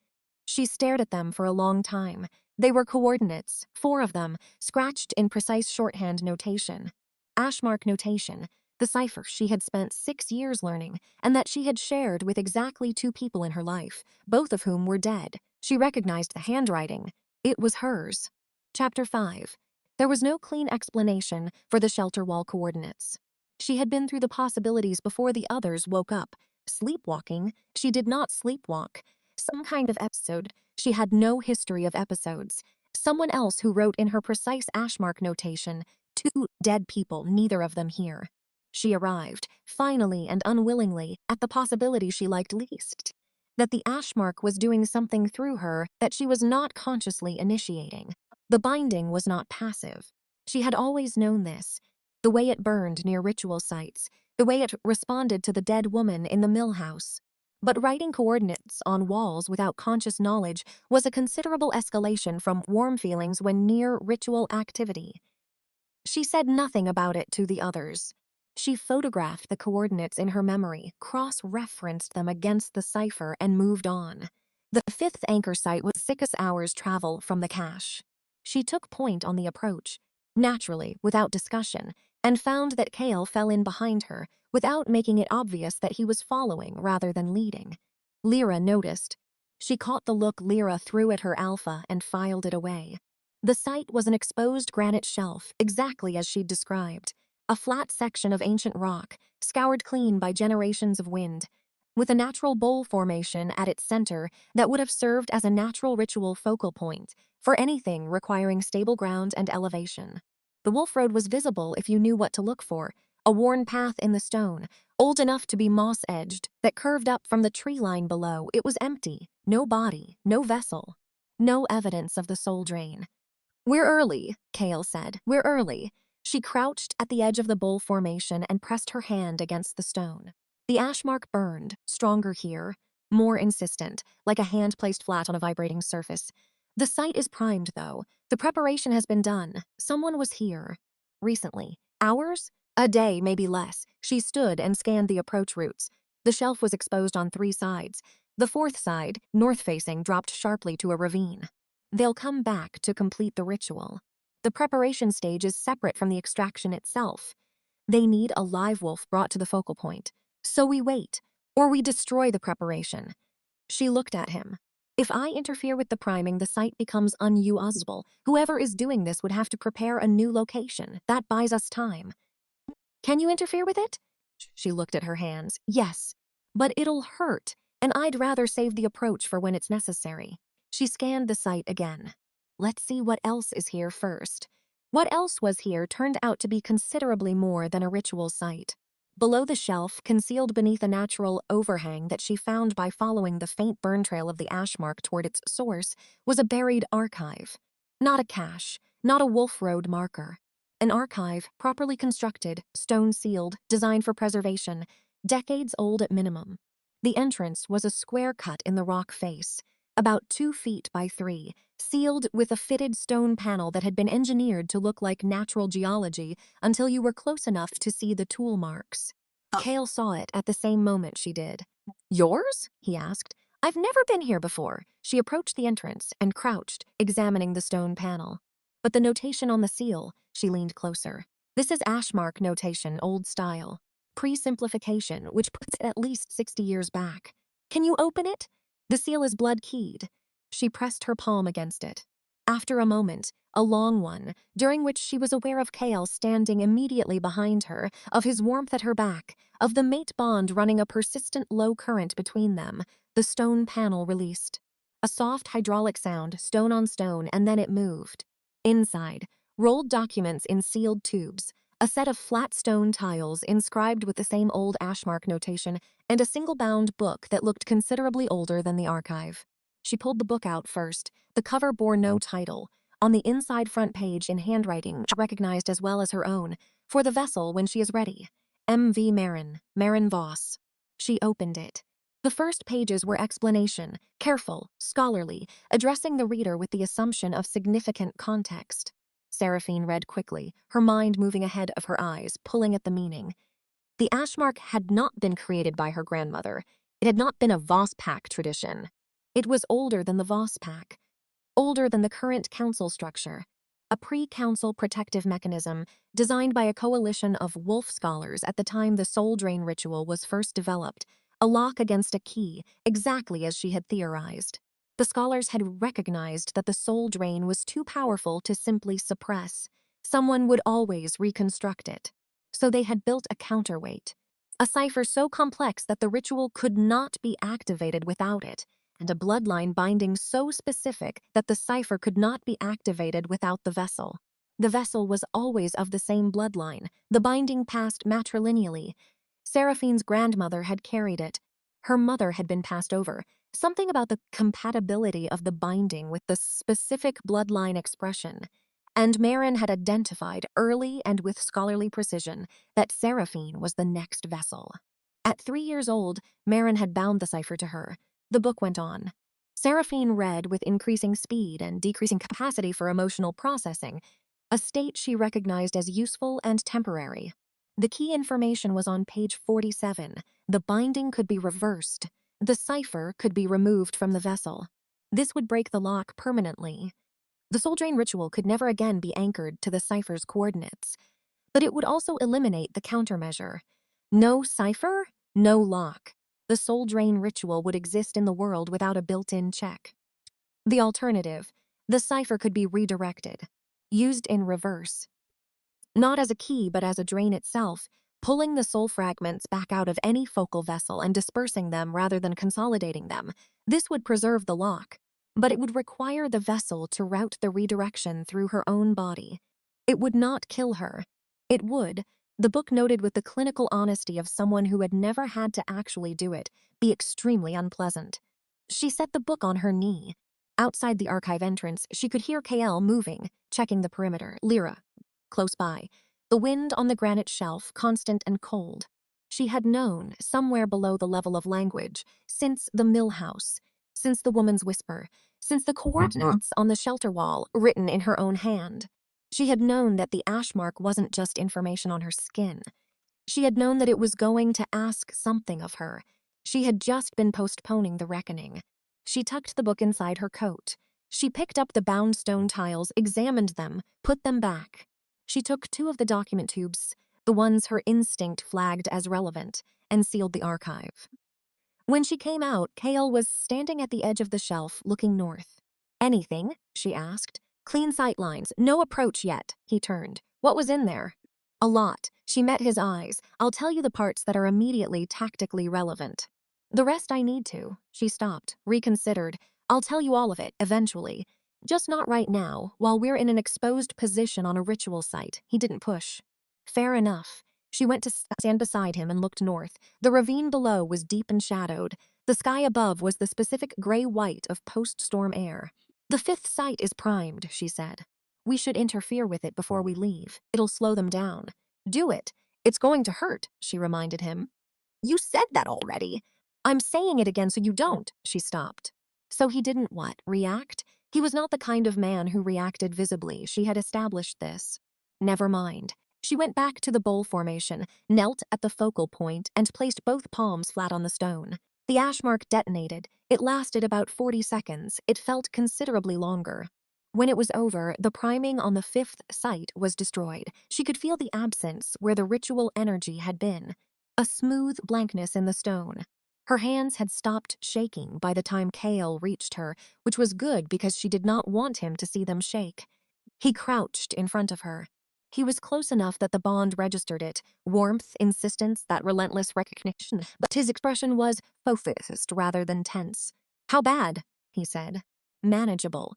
She stared at them for a long time. They were coordinates, 4 of them, scratched in precise shorthand notation. Ashmark notation, the cipher she had spent 6 years learning, and that she had shared with exactly 2 people in her life, both of whom were dead. She recognized the handwriting. It was hers. Chapter 5. There was no clean explanation for the shelter wall coordinates. She had been through the possibilities before the others woke up, Sleepwalking? She did not sleepwalk. Some kind of episode. She had no history of episodes. Someone else who wrote in her precise Ashmark notation, 2 dead people, neither of them here. She arrived, finally and unwillingly, at the possibility she liked least. That the Ashmark was doing something through her that she was not consciously initiating. The binding was not passive. She had always known this. The way it burned near ritual sites, the way it responded to the dead woman in the mill house. But writing coordinates on walls without conscious knowledge was a considerable escalation from warm feelings when near ritual activity. She said nothing about it to the others. She photographed the coordinates in her memory, cross-referenced them against the cipher, and moved on. The 5th anchor site was 6 hours' travel from the cache. She took point on the approach, naturally, without discussion, and found that Kale fell in behind her, without making it obvious that he was following rather than leading. Lyra noticed. She caught the look Lyra threw at her alpha and filed it away. The site was an exposed granite shelf, exactly as she'd described. A flat section of ancient rock, scoured clean by generations of wind, with a natural bowl formation at its center that would have served as a natural ritual focal point for anything requiring stable ground and elevation. The wolf road was visible if you knew what to look for, a worn path in the stone, old enough to be moss-edged, that curved up from the tree line below. It was empty, no body, no vessel, no evidence of the soul drain. "We're early," Kale said. "We're early." She crouched at the edge of the bowl formation and pressed her hand against the stone. The Ashmark burned, stronger here, more insistent, like a hand placed flat on a vibrating surface. The site is primed, though. The preparation has been done. Someone was here. Recently. Hours? A day, maybe less. She stood and scanned the approach routes. The shelf was exposed on 3 sides. The 4th side, north-facing, dropped sharply to a ravine. They'll come back to complete the ritual. The preparation stage is separate from the extraction itself. They need a live wolf brought to the focal point. So we wait, or we destroy the preparation. She looked at him. If I interfere with the priming, the site becomes unusable. Whoever is doing this would have to prepare a new location. That buys us time. Can you interfere with it? She looked at her hands. Yes, but it'll hurt, and I'd rather save the approach for when it's necessary. She scanned the site again. Let's see what else is here first. What else was here turned out to be considerably more than a ritual site. Below the shelf, concealed beneath a natural overhang that she found by following the faint burn trail of the Ashmark toward its source, was a buried archive. Not a cache, not a Wolf Road marker. An archive, properly constructed, stone-sealed, designed for preservation, decades old at minimum. The entrance was a square cut in the rock face, about 2 feet by 3, sealed with a fitted stone panel that had been engineered to look like natural geology until you were close enough to see the tool marks. Kale saw it at the same moment she did. "Yours?" he asked. "I've never been here before." She approached the entrance and crouched, examining the stone panel. But the notation on the seal, she leaned closer. This is Ashmark notation, old style. Pre-simplification, which puts it at least 60 years back. Can you open it? The seal is blood-keyed. She pressed her palm against it. After a moment, a long one, during which she was aware of Kale standing immediately behind her, of his warmth at her back, of the mate bond running a persistent low current between them, the stone panel released. A soft hydraulic sound, stone on stone, and then it moved. Inside, rolled documents in sealed tubes, a set of flat stone tiles inscribed with the same old Ashmark notation, and a single-bound book that looked considerably older than the archive. She pulled the book out first. The cover bore no title. On the inside front page in handwriting, recognized as well as her own, "For the vessel when she is ready. M.V. Marin Voss." She opened it. The first pages were explanation, careful, scholarly, addressing the reader with the assumption of significant context. Saraphene read quickly, her mind moving ahead of her eyes, pulling at the meaning. The Ashmark had not been created by her grandmother. It had not been a Voss pack tradition. It was older than the Voss pack, older than the current council structure, a pre-council protective mechanism designed by a coalition of wolf scholars at the time the soul drain ritual was first developed, a lock against a key, exactly as she had theorized. The scholars had recognized that the soul drain was too powerful to simply suppress. Someone would always reconstruct it. So they had built a counterweight. A cipher so complex that the ritual could not be activated without it, and a bloodline binding so specific that the cipher could not be activated without the vessel. The vessel was always of the same bloodline, the binding passed matrilineally. Saraphene's grandmother had carried it. Her mother had been passed over. Something about the compatibility of the binding with the specific bloodline expression. And Marin had identified early and with scholarly precision that Saraphene was the next vessel. At 3 years old, Marin had bound the cipher to her. The book went on. Saraphene read with increasing speed and decreasing capacity for emotional processing, a state she recognized as useful and temporary. The key information was on page 47. The binding could be reversed. The cipher could be removed from the vessel. This would break the lock permanently. The soul drain ritual could never again be anchored to the cipher's coordinates, but it would also eliminate the countermeasure. No cipher, no lock. The soul drain ritual would exist in the world without a built-in check. The alternative, the cipher could be redirected, used in reverse. Not as a key, but as a drain itself, pulling the soul fragments back out of any focal vessel and dispersing them rather than consolidating them. This would preserve the lock, but it would require the vessel to route the redirection through her own body. It would not kill her. It would, the book noted with the clinical honesty of someone who had never had to actually do it, be extremely unpleasant. She set the book on her knee. Outside the archive entrance, she could hear Kale moving, checking the perimeter. Lyra, close by, the wind on the granite shelf, constant and cold. She had known, somewhere below the level of language, since the mill house, since the woman's whisper, since the coordinates on the shelter wall, written in her own hand. She had known that the ash mark wasn't just information on her skin. She had known that it was going to ask something of her. She had just been postponing the reckoning. She tucked the book inside her coat. She picked up the bound stone tiles, examined them, put them back. She took 2 of the document tubes, the ones her instinct flagged as relevant, and sealed the archive. When she came out, Kale was standing at the edge of the shelf, looking north. "Anything?" she asked. "Clean sight lines. No approach yet." He turned. "What was in there?" "A lot." She met his eyes. "I'll tell you the parts that are immediately tactically relevant. The rest I need to." She stopped, reconsidered. "I'll tell you all of it, eventually. Just not right now, while we're in an exposed position on a ritual site." He didn't push. "Fair enough." She went to stand beside him and looked north. The ravine below was deep and shadowed. The sky above was the specific gray-white of post-storm air. "The 5th site is primed," she said. "We should interfere with it before we leave. It'll slow them down." "Do it. It's going to hurt," she reminded him. "You said that already." "I'm saying it again so you don't." She stopped. So he didn't what? React? He was not the kind of man who reacted visibly. She had established this. Never mind. She went back to the bowl formation, knelt at the focal point, and placed both palms flat on the stone. The ash mark detonated. It lasted about 40 seconds. It felt considerably longer. When it was over, the priming on the 5th site was destroyed. She could feel the absence where the ritual energy had been. A smooth blankness in the stone. Her hands had stopped shaking by the time Kale reached her, which was good because she did not want him to see them shake. He crouched in front of her. He was close enough that the bond registered it, warmth, insistence, that relentless recognition, but his expression was focused rather than tense. "How bad?" he said. "Manageable."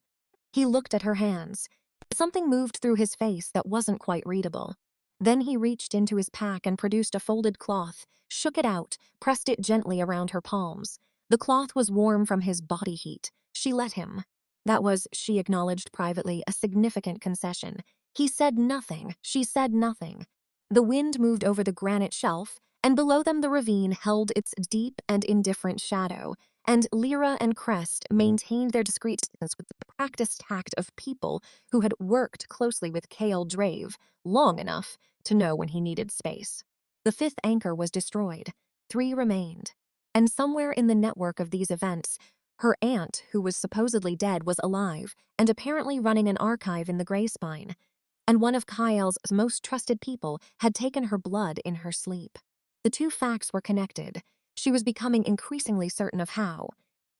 He looked at her hands. Something moved through his face that wasn't quite readable. Then he reached into his pack and produced a folded cloth, shook it out, pressed it gently around her palms. The cloth was warm from his body heat. She let him. That was, she acknowledged privately, a significant concession. He said nothing. She said nothing. The wind moved over the granite shelf, and below them the ravine held its deep and indifferent shadow, and Lyra and Crest maintained their discreet distance with the practiced tact of people who had worked closely with Kale Drave long enough to know when he needed space. The 5th anchor was destroyed. 3 remained. And somewhere in the network of these events, her aunt, who was supposedly dead, was alive and apparently running an archive in the Greyspine. And one of Kyle's most trusted people had taken her blood in her sleep. The 2 facts were connected. She was becoming increasingly certain of how.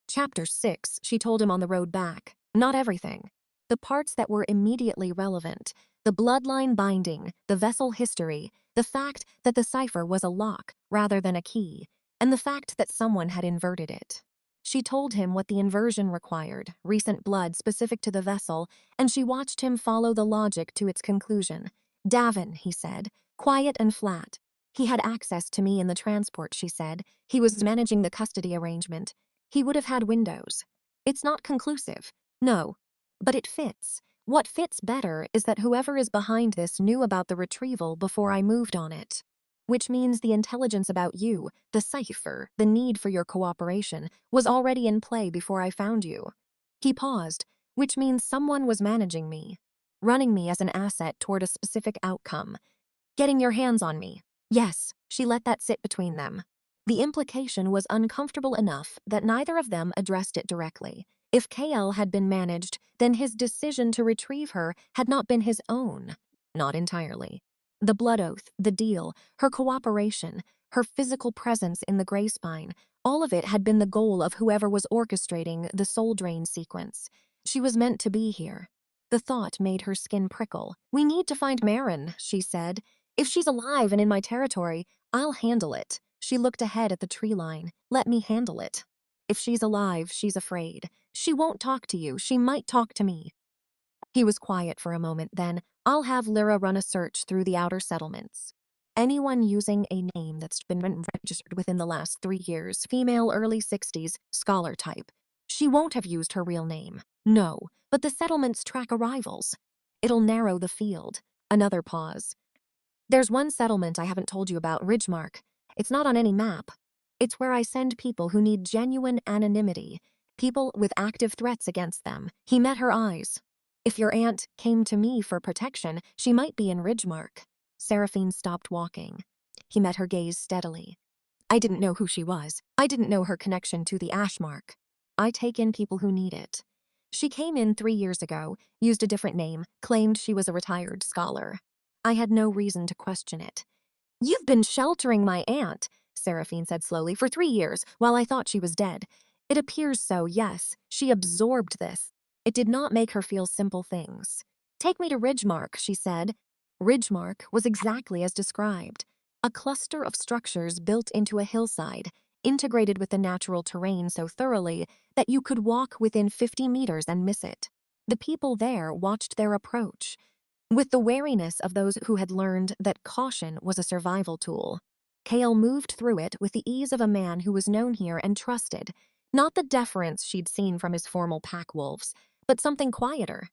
Chapter 6, she told him on the road back. Not everything. The parts that were immediately relevant. The bloodline binding, the vessel history, The fact that the cipher was a lock rather than a key, and the fact that someone had inverted it. She told him what the inversion required, recent blood specific to the vessel, and she watched him follow the logic to its conclusion. Davin, he said, quiet and flat. He had access to me in the transport, she said. He was managing the custody arrangement. He would have had windows. It's not conclusive. No. But it fits. What fits better is that whoever is behind this knew about the retrieval before I moved on it. Which means the intelligence about you, the cypher, the need for your cooperation, was already in play before I found you. He paused, which means someone was managing me, running me as an asset toward a specific outcome. Getting your hands on me. Yes, she let that sit between them. The implication was uncomfortable enough that neither of them addressed it directly. If Kale had been managed, then his decision to retrieve her had not been his own. Not entirely. The blood oath, the deal, her cooperation, her physical presence in the Greyspine, all of it had been the goal of whoever was orchestrating the soul drain sequence. She was meant to be here. The thought made her skin prickle. We need to find Marin, she said. If she's alive and in my territory, I'll handle it. She looked ahead at the tree line. Let me handle it. If she's alive, she's afraid. She won't talk to you. She might talk to me. He was quiet for a moment, then, I'll have Lyra run a search through the outer settlements. Anyone using a name that's been registered within the last 3 years, female, early 60s, scholar type. She won't have used her real name. No, but the settlements track arrivals. It'll narrow the field. Another pause. There's one settlement I haven't told you about, Ridgemark. It's not on any map. It's where I send people who need genuine anonymity, people with active threats against them. He met her eyes. If your aunt came to me for protection, she might be in Ridgemark. Saraphene stopped walking. He met her gaze steadily. I didn't know who she was. I didn't know her connection to the Ashmark. I take in people who need it. She came in 3 years ago, used a different name, claimed she was a retired scholar. I had no reason to question it. You've been sheltering my aunt, Saraphene said slowly, for 3 years, while I thought she was dead. It appears so, yes. She absorbed this. It did not make her feel simple things. Take me to Ridgemark, she said. Ridgemark was exactly as described. A cluster of structures built into a hillside, integrated with the natural terrain so thoroughly that you could walk within 50 meters and miss it. The people there watched their approach, with the wariness of those who had learned that caution was a survival tool. Kale moved through it with the ease of a man who was known here and trusted, not the deference she'd seen from his formal pack wolves, but something quieter.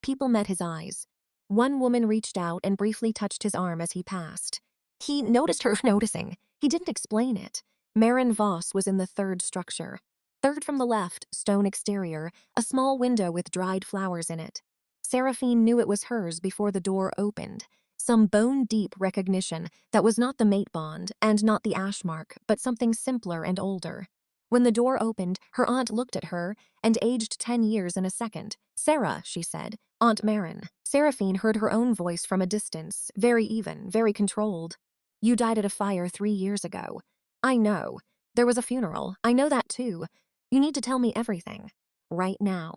People met his eyes. One woman reached out and briefly touched his arm as he passed. He noticed her noticing. He didn't explain it. Marin Voss was in the third structure. Third from the left, stone exterior, a small window with dried flowers in it. Saraphene knew it was hers before the door opened. Some bone-deep recognition that was not the mate bond and not the Ashmark, but something simpler and older. When the door opened, her aunt looked at her and aged 10 years in a second. Sarah, she said. Aunt Marin. Saraphene heard her own voice from a distance, very even, very controlled. You died at a fire 3 years ago. I know. There was a funeral. I know that too. You need to tell me everything. Right now.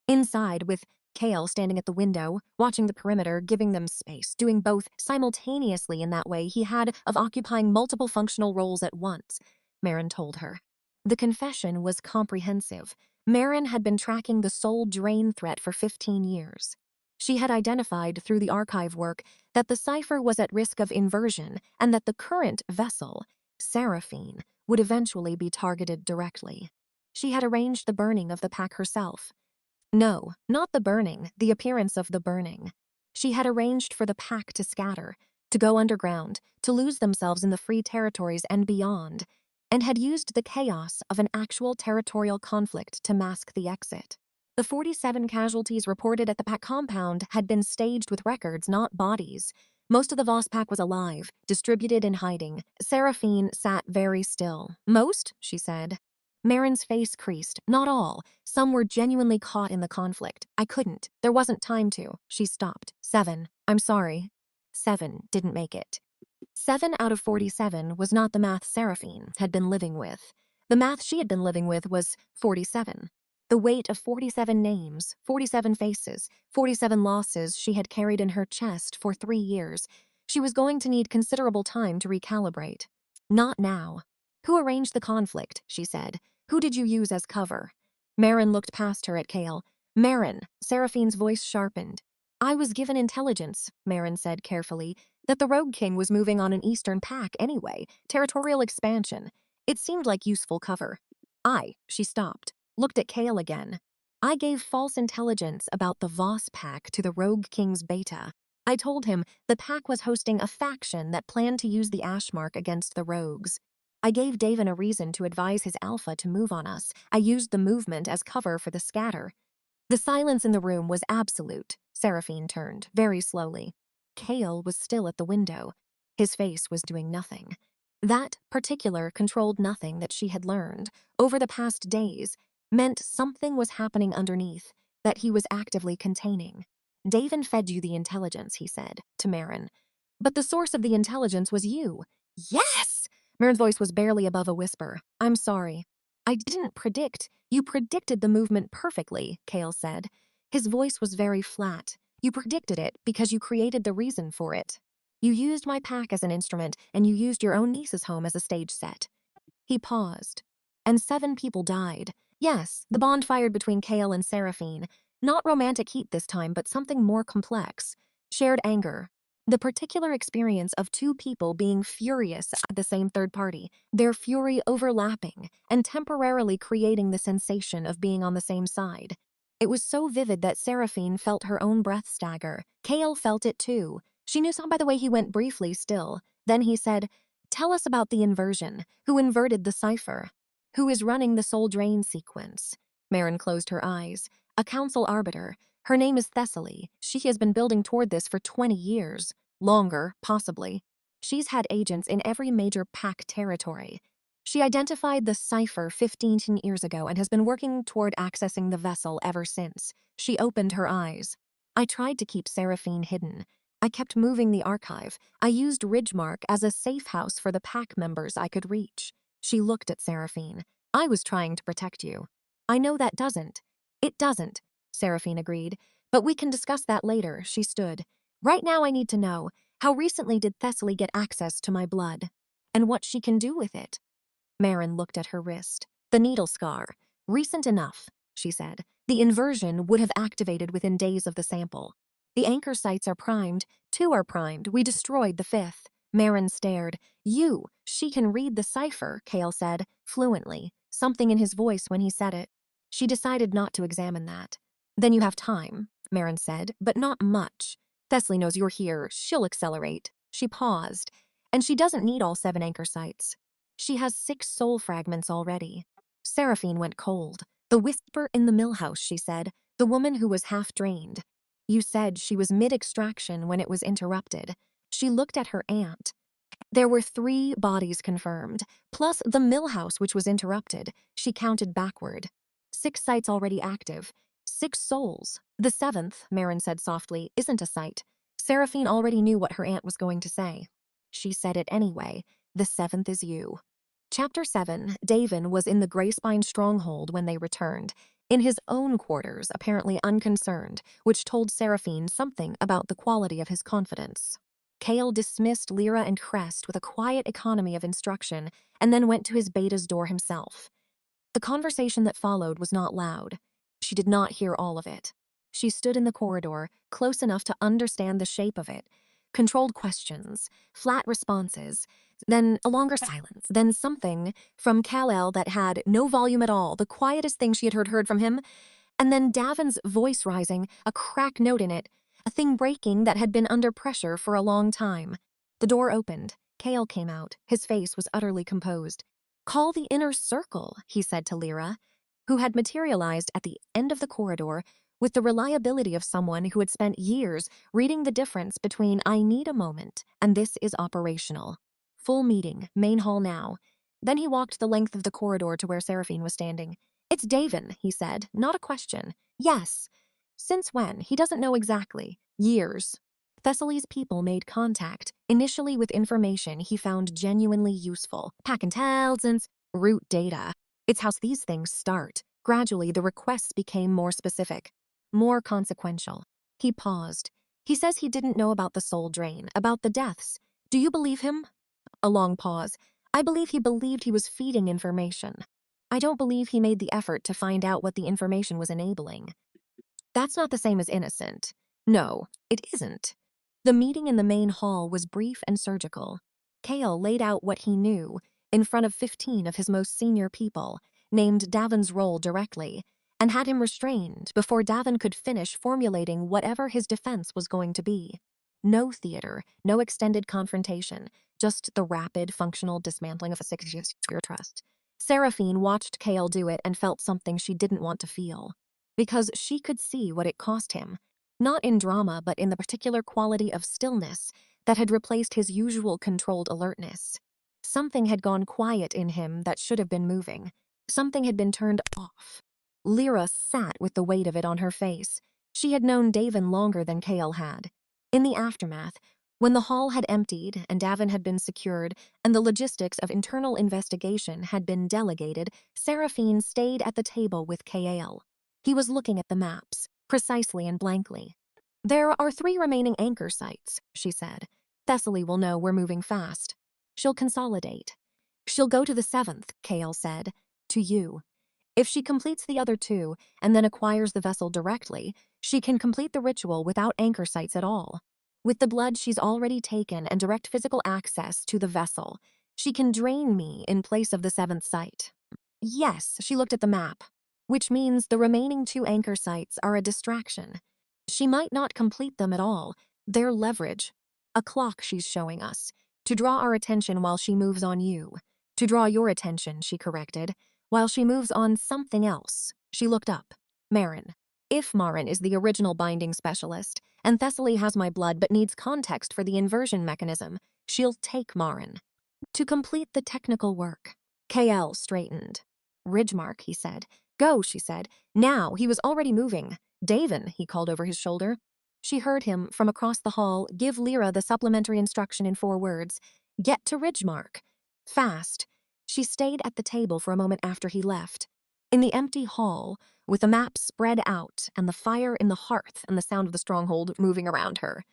Inside, with Kale standing at the window, watching the perimeter, giving them space, doing both simultaneously in that way he had of occupying multiple functional roles at once, Marin told her. The confession was comprehensive. Marin had been tracking the soul drain threat for 15 years. She had identified through the archive work that the cipher was at risk of inversion and that the current vessel, Saraphene, would eventually be targeted directly. She had arranged the burning of the pack herself. No, not the burning, the appearance of the burning. She had arranged for the pack to scatter, to go underground, to lose themselves in the free territories and beyond, and had used the chaos of an actual territorial conflict to mask the exit. The 47 casualties reported at the pack compound had been staged with records, not bodies. Most of the Voss pack was alive, distributed in hiding. Saraphene sat very still. Most, she said. Marin's face creased. Not all. Some were genuinely caught in the conflict. I couldn't. There wasn't time to. She stopped. 7. I'm sorry. 7 didn't make it. 7 out of 47 was not the math Saraphene had been living with. The math she had been living with was 47. The weight of 47 names, 47 faces, 47 losses she had carried in her chest for 3 years. She was going to need considerable time to recalibrate. Not now. Who arranged the conflict, she said. Who did you use as cover? Marin looked past her at Kale. Marin, Saraphene's voice sharpened. I was given intelligence, Marin said carefully, that the Rogue King was moving on an eastern pack anyway, territorial expansion. It seemed like useful cover. She stopped, looked at Kale again. I gave false intelligence about the Voss pack to the Rogue King's beta. I told him the pack was hosting a faction that planned to use the Ashmark against the rogues. I gave Davin a reason to advise his alpha to move on us. I used the movement as cover for the scatter. The silence in the room was absolute. Saraphene turned, very slowly. Kale was still at the window. His face was doing nothing. That particular controlled nothing that she had learned over the past days meant something was happening underneath that he was actively containing. Davin fed you the intelligence, he said, to Marin. But the source of the intelligence was you. Yes! Marin's voice was barely above a whisper. I'm sorry. I didn't predict. You predicted the movement perfectly, Kale said. His voice was very flat. You predicted it because you created the reason for it. You used my pack as an instrument, and you used your own niece's home as a stage set. He paused. And 7 people died. Yes, the bond fired between Kale and Saraphene. Not romantic heat this time, but something more complex. Shared anger. The particular experience of 2 people being furious at the same third party, their fury overlapping and temporarily creating the sensation of being on the same side. It was so vivid that Saraphene felt her own breath stagger. Kale felt it too. She knew some by the way he went briefly still. Then he said, tell us about the inversion. Who inverted the cypher? Who is running the soul drain sequence? Marin closed her eyes. A Council Arbiter. Her name is Thessaly. She has been building toward this for 20 years. Longer, possibly. She's had agents in every major pack territory. She identified the cypher 15 years ago and has been working toward accessing the vessel ever since. She opened her eyes. I tried to keep Saraphene hidden. I kept moving the archive. I used Ridgemark as a safe house for the pack members I could reach. She looked at Saraphene. I was trying to protect you. I know that doesn't. It doesn't, Saraphene agreed. But we can discuss that later, she stood. Right now I need to know, how recently did Thessaly get access to my blood? And what she can do with it? Marin looked at her wrist. The needle scar. Recent enough, she said. The inversion would have activated within days of the sample. The anchor sites are primed. 2 are primed. We destroyed the 5th. Marin stared. She can read the cipher, Kale said, fluently. Something in his voice when he said it. She decided not to examine that. Then you have time, Marin said, but not much. Thessaly knows you're here. She'll accelerate. She paused. And she doesn't need all 7 anchor sites. She has 6 soul fragments already. Saraphene went cold. The whisper in the mill house, she said. The woman who was half drained. You said she was mid-extraction when it was interrupted. She looked at her aunt. There were 3 bodies confirmed, plus the mill house which was interrupted. She counted backward. 6 sites already active. 6 souls. The 7th, Marin said softly, isn't a site. Saraphene already knew what her aunt was going to say. She said it anyway. The 7th is you. Chapter 7, Davin was in the Greyspine stronghold when they returned. In his own quarters, apparently unconcerned, which told Saraphene something about the quality of his confidence. Kale dismissed Lyra and Crest with a quiet economy of instruction, and then went to his beta's door himself. The conversation that followed was not loud. She did not hear all of it. She stood in the corridor, close enough to understand the shape of it. Controlled questions, flat responses, then a longer silence, then something from Kal-El that had no volume at all, the quietest thing she had heard from him, and then Davin's voice rising, a crack note in it, a thing breaking that had been under pressure for a long time. The door opened. Kale came out. His face was utterly composed. Call the inner circle, he said to Lyra, who had materialized at the end of the corridor with the reliability of someone who had spent years reading the difference between I need a moment and this is operational. Full meeting, main hall now. Then he walked the length of the corridor to where Saraphene was standing. It's Davin, he said, not a question. Yes. Since when? He doesn't know exactly. Years. Thessaly's people made contact, initially with information he found genuinely useful. Pack intelligence, root data. It's how these things start. Gradually, the requests became more specific, more consequential. He paused. He says he didn't know about the soul drain, about the deaths. Do you believe him? A long pause. I believe he believed he was feeding information. I don't believe he made the effort to find out what the information was enabling. That's not the same as innocent. No, it isn't. The meeting in the main hall was brief and surgical. Kale laid out what he knew in front of 15 of his most senior people, named Davin's role directly, and had him restrained before Davin could finish formulating whatever his defense was going to be. No theater, no extended confrontation, just the rapid, functional dismantling of a secure trust. Saraphene watched Kale do it and felt something she didn't want to feel, because she could see what it cost him, not in drama but in the particular quality of stillness that had replaced his usual controlled alertness. Something had gone quiet in him that should have been moving. Something had been turned off. Lyra sat with the weight of it on her face. She had known Davin longer than Kale had. In the aftermath, when the hall had emptied and Davin had been secured and the logistics of internal investigation had been delegated, Saraphene stayed at the table with Kale. He was looking at the maps, precisely and blankly. There are 3 remaining anchor sites, she said. Thessaly will know we're moving fast. She'll consolidate. She'll go to the 7th, Kale said. To you. If she completes the other 2 and then acquires the vessel directly, she can complete the ritual without anchor sites at all. With the blood she's already taken and direct physical access to the vessel, she can drain me in place of the 7th site. Yes, she looked at the map, which means the remaining 2 anchor sites are a distraction. She might not complete them at all. They're leverage. A clock she's showing us, to draw our attention while she moves on you. To draw your attention, she corrected, while she moves on something else. She looked up. Marin. If Marin is the original binding specialist, and Thessaly has my blood but needs context for the inversion mechanism, she'll take Marin. To complete the technical work. KL straightened. Ridgemark, he said. Go, she said. Now, he was already moving. Davin, he called over his shoulder. She heard him, from across the hall, give Lyra the supplementary instruction in 4 words. Get to Ridgemark. Fast. She stayed at the table for a moment after he left. In the empty hall, with the map spread out and the fire in the hearth and the sound of the stronghold moving around her.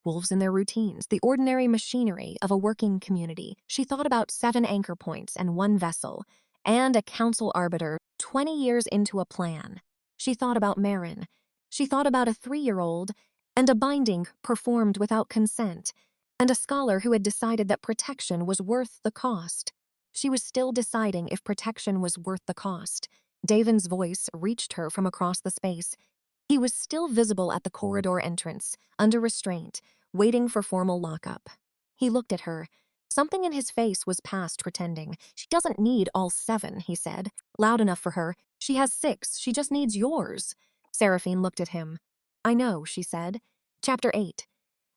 Wolves and their routines, the ordinary machinery of a working community. She thought about 7 anchor points and 1 vessel, and a council arbiter 20 years into a plan. She thought about Marin. She thought about a 3-year-old and a binding performed without consent, and a scholar who had decided that protection was worth the cost. She was still deciding if protection was worth the cost. Davin's voice reached her from across the space. He was still visible at the corridor entrance, under restraint, waiting for formal lockup. He looked at her. Something in his face was past pretending. She doesn't need all 7, he said. Loud enough for her. She has 6. She just needs yours. Saraphene looked at him. I know, she said. Chapter 8.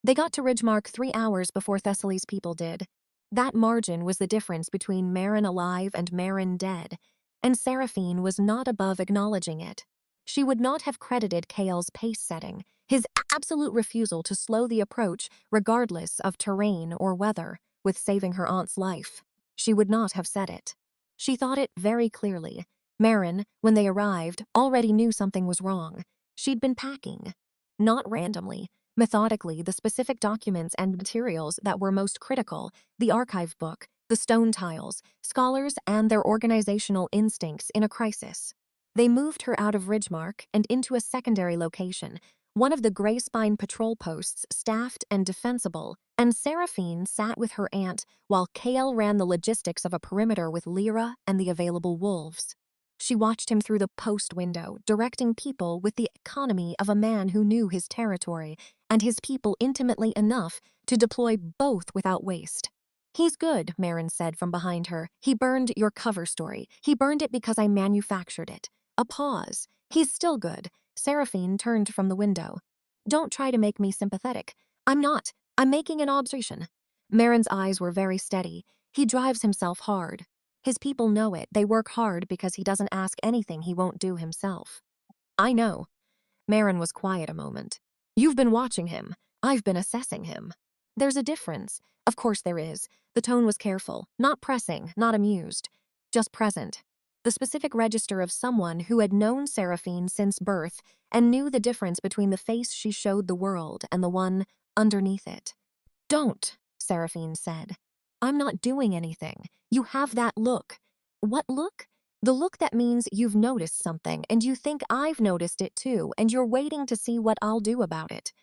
They got to Ridgemark 3 hours before Thessaly's people did. That margin was the difference between Marin alive and Marin dead, and Saraphene was not above acknowledging it. She would not have credited Kale's pace setting, his absolute refusal to slow the approach regardless of terrain or weather, with saving her aunt's life. She would not have said it. She thought it very clearly. Marin, when they arrived, already knew something was wrong. She'd been packing. Not randomly, methodically, the specific documents and materials that were most critical, the archive book, the stone tiles, scholars and their organizational instincts in a crisis. They moved her out of Ridgemark and into a secondary location, one of the Greyspine patrol posts staffed and defensible, and Saraphene sat with her aunt while Kale ran the logistics of a perimeter with Lyra and the available wolves. She watched him through the post window, directing people with the economy of a man who knew his territory and his people intimately enough to deploy both without waste. He's good, Marin said from behind her. He burned your cover story. He burned it because I manufactured it. A pause. He's still good. Saraphene turned from the window. Don't try to make me sympathetic. I'm not. I'm making an observation. Marin's eyes were very steady. He drives himself hard. His people know it. They work hard because he doesn't ask anything he won't do himself. I know. Marin was quiet a moment. You've been watching him. I've been assessing him. There's a difference. Of course there is. The tone was careful, not pressing, not amused. Just present. the specific register of someone who had known Saraphene since birth and knew the difference between the face she showed the world and the one underneath it. "Don't," Saraphene said. "I'm not doing anything. You have that look." "What look?" "The look that means you've noticed something and you think I've noticed it too and you're waiting to see what I'll do about it."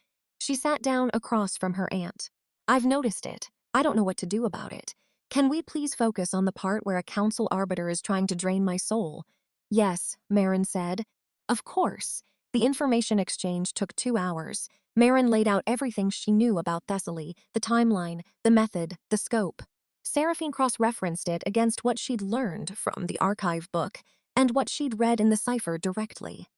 She sat down across from her aunt. "I've noticed it. I don't know what to do about it. Can we please focus on the part where a council arbiter is trying to drain my soul?" "Yes," Marin said. "Of course." The information exchange took 2 hours. Marin laid out everything she knew about Thessaly, the timeline, the method, the scope. Seraphine cross-referenced it against what she'd learned from the archive book and what she'd read in the cypher directly.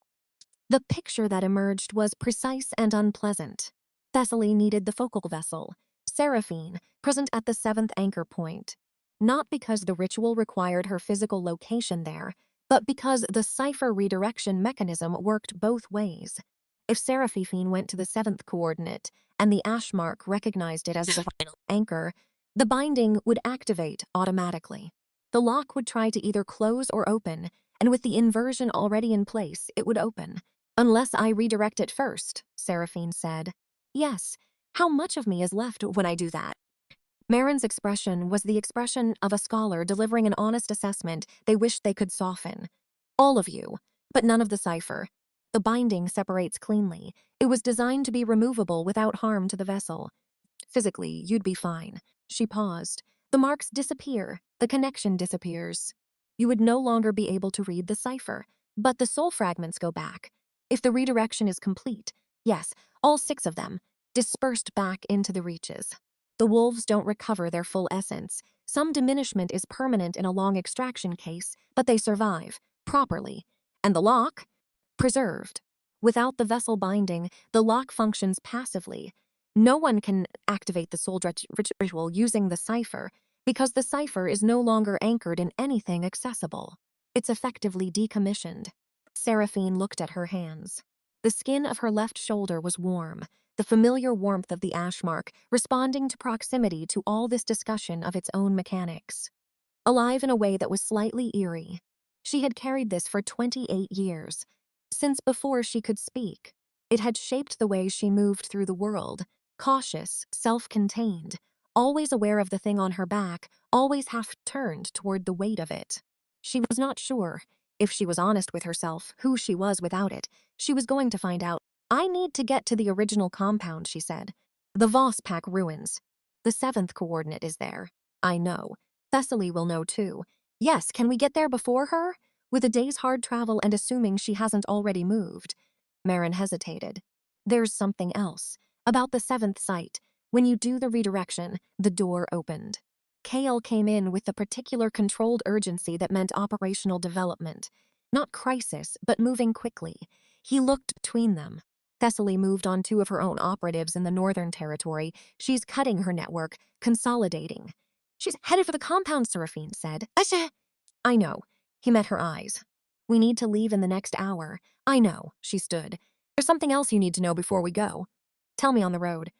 The picture that emerged was precise and unpleasant. Thessaly needed the focal vessel, Seraphine, present at the 7th anchor point. Not because the ritual required her physical location there, but because the cypher redirection mechanism worked both ways. If Seraphine went to the 7th coordinate and the ash mark recognized it as the final anchor, the binding would activate automatically. The lock would try to either close or open, and with the inversion already in place, it would open. "Unless I redirect it first," Seraphine said. "Yes. How much of me is left when I do that?" Marin's expression was the expression of a scholar delivering an honest assessment they wished they could soften. "All of you, but none of the cypher. The binding separates cleanly. It was designed to be removable without harm to the vessel. Physically, you'd be fine." She paused. "The marks disappear. The connection disappears. You would no longer be able to read the cypher, but the soul fragments go back. If the redirection is complete, yes, all 6 of them, dispersed back into the reaches. The wolves don't recover their full essence. Some diminishment is permanent in a long extraction case, but they survive, properly. And the lock? Preserved. Without the vessel binding, the lock functions passively. No one can activate the soul ritual using the cypher, because the cypher is no longer anchored in anything accessible. It's effectively decommissioned." Seraphine looked at her hands. The skin of her left shoulder was warm, the familiar warmth of the ash mark, responding to proximity to all this discussion of its own mechanics. Alive in a way that was slightly eerie. She had carried this for 28 years, since before she could speak. It had shaped the way she moved through the world, cautious, self-contained, always aware of the thing on her back, always half-turned toward the weight of it. She was not sure, if she was honest with herself, who she was without it. She was going to find out. "I need to get to the original compound," she said. "The Voss pack ruins. The 7th coordinate is there. I know. Thessaly will know too. Yes, can we get there before her? With a day's hard travel and assuming she hasn't already moved." Marin hesitated. "There's something else. About the 7th site. When you do the redirection, the door opened." Kale came in with the particular controlled urgency that meant operational development. Not crisis, but moving quickly. He looked between them. Thessaly moved on 2 of her own operatives in the Northern Territory. She's cutting her network, consolidating. "She's headed for the compound," Seraphine said. "I know." He met her eyes. "We need to leave in the next hour." "I know." She stood. "There's something else you need to know before we go." "Tell me on the road."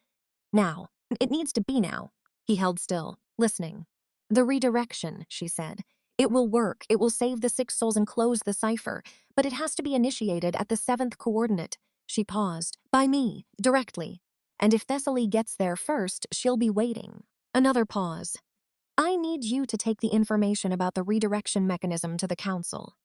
"Now. It needs to be now." He held still, listening. "The redirection," she said. "It will work. It will save the 6 souls and close the cypher. But it has to be initiated at the 7th coordinate." She paused. "By me, directly. And if Thessaly gets there first, she'll be waiting." Another pause. "I need you to take the information about the redirection mechanism to the Council."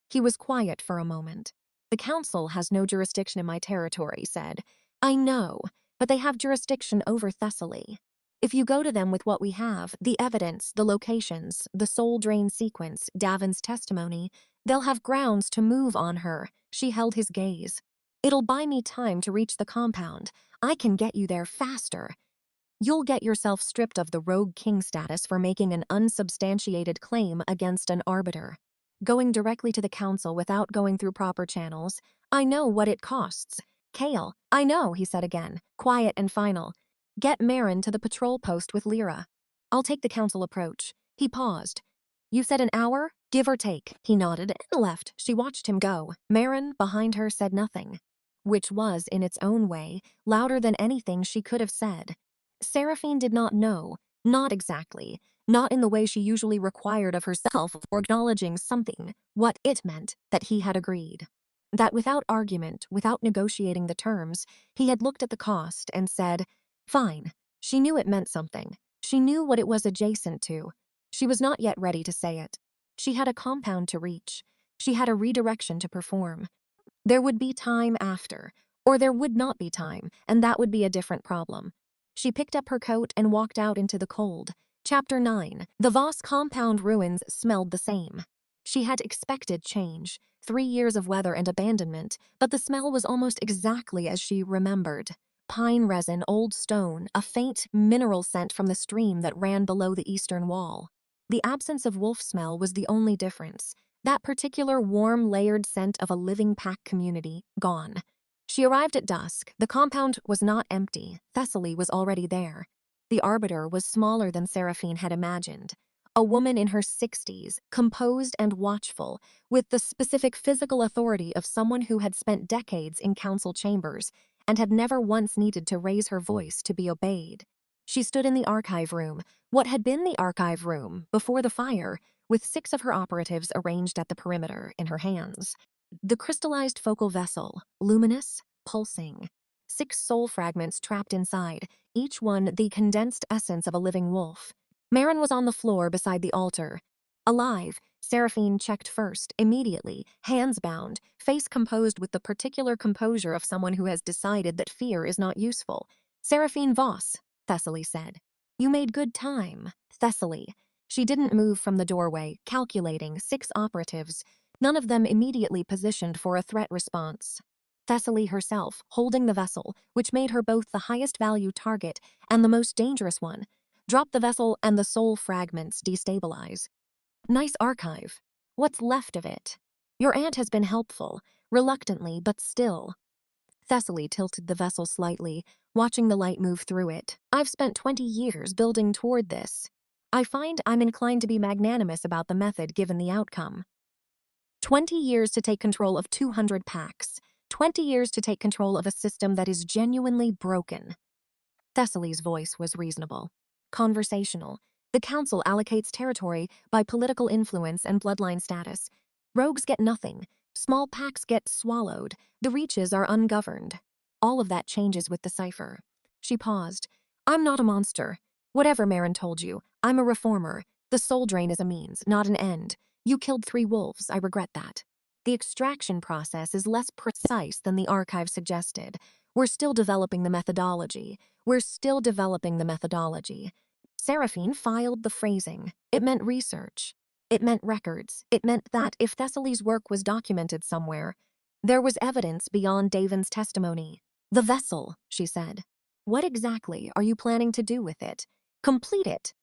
He was quiet for a moment. "The Council has no jurisdiction in my territory," he said. "I know, but they have jurisdiction over Thessaly. If you go to them with what we have, the evidence, the locations, the soul drain sequence, Davin's testimony, they'll have grounds to move on her." She held his gaze. "It'll buy me time to reach the compound. I can get you there faster. You'll get yourself stripped of the rogue king status for making an unsubstantiated claim against an arbiter. Going directly to the Council without going through proper channels, I know what it costs." "Kale, I know," he said again, quiet and final. "Get Marin to the patrol post with Lyra. I'll take the Council approach." He paused. "You said an hour, give or take." He nodded and left. She watched him go. Marin, behind her, said nothing, which was, in its own way, louder than anything she could have said. Seraphine did not know, not exactly, not in the way she usually required of herself or acknowledging something, what it meant that he had agreed. That without argument, without negotiating the terms, he had looked at the cost and said, fine. She knew it meant something. She knew what it was adjacent to. She was not yet ready to say it. She had a compound to reach. She had a redirection to perform. There would be time after, or there would not be time, and that would be a different problem. She picked up her coat and walked out into the cold. Chapter 9. The Voss compound ruins smelled the same. She had expected change, 3 years of weather and abandonment, but the smell was almost exactly as she remembered. Pine resin, old stone, a faint mineral scent from the stream that ran below the eastern wall. The absence of wolf smell was the only difference. That particular warm, layered scent of a living pack community, gone. She arrived at dusk. The compound was not empty. Thessaly was already there. The Arbiter was smaller than Saraphene had imagined. A woman in her 60s, composed and watchful, with the specific physical authority of someone who had spent decades in council chambers and had never once needed to raise her voice to be obeyed. She stood in the archive room, what had been the archive room before the fire, with 6 of her operatives arranged at the perimeter in her hands. The crystallized focal vessel, luminous, pulsing. 6 soul fragments trapped inside, each one the condensed essence of a living wolf. Marin was on the floor beside the altar. Alive, Saraphene checked first, immediately, hands bound, face composed with the particular composure of someone who has decided that fear is not useful. Saraphene Voss, Thessaly said. You made good time, Thessaly. She didn't move from the doorway, calculating 6 operatives, none of them immediately positioned for a threat response. Thessaly herself, holding the vessel, which made her both the highest value target and the most dangerous one, dropped the vessel and the soul fragments destabilize. Nice archive. What's left of it? Your aunt has been helpful, reluctantly, but still. Thessaly tilted the vessel slightly, watching the light move through it. I've spent 20 years building toward this. I find I'm inclined to be magnanimous about the method given the outcome. 20 years to take control of 200 packs. 20 years to take control of a system that is genuinely broken. Thessaly's voice was reasonable, conversational. The council allocates territory by political influence and bloodline status. Rogues get nothing. Small packs get swallowed. The reaches are ungoverned. All of that changes with the cypher. She paused. I'm not a monster. Whatever Marin told you, I'm a reformer. The soul drain is a means, not an end. You killed 3 wolves, I regret that. The extraction process is less precise than the archive suggested. We're still developing the methodology. Saraphene filed the phrasing. It meant research. It meant records. It meant that if Thessaly's work was documented somewhere, there was evidence beyond Davin's testimony. The vessel, she said. What exactly are you planning to do with it? Complete it.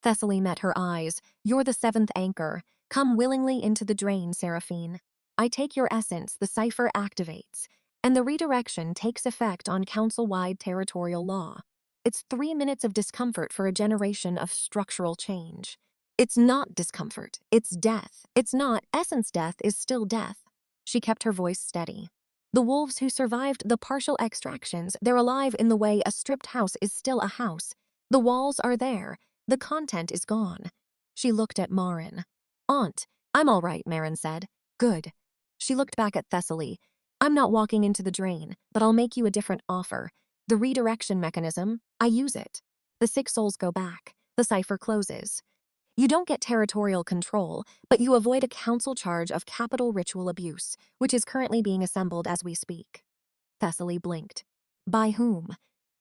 Thessaly met her eyes. You're the 7th anchor. Come willingly into the drain, Saraphene. I take your essence, the cypher activates, and the redirection takes effect on council-wide territorial law. It's 3 minutes of discomfort for a generation of structural change. It's not discomfort, it's death. It's not, essence death is still death. She kept her voice steady. The wolves who survived the partial extractions, they're alive in the way a stripped house is still a house. The walls are there, the content is gone. She looked at Marin. Aunt, I'm all right, Marin said. Good. She looked back at Thessaly. I'm not walking into the drain, but I'll make you a different offer. The redirection mechanism, I use it. The 6 souls go back. The cypher closes. You don't get territorial control, but you avoid a council charge of capital ritual abuse, which is currently being assembled as we speak. Thessaly blinked. By whom?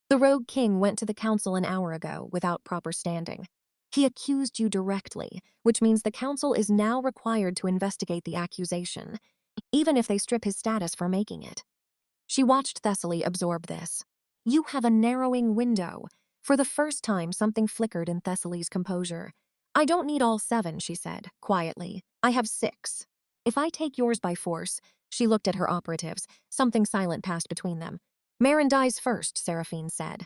The rogue king went to the council an hour ago without proper standing. He accused you directly, which means the council is now required to investigate the accusation, even if they strip his status for making it. She watched Thessaly absorb this. You have a narrowing window. For the first time, something flickered in Thessaly's composure. I don't need all 7, she said, quietly. I have 6. If I take yours by force, she looked at her operatives. Something silent passed between them. Marin dies first, Saraphene said.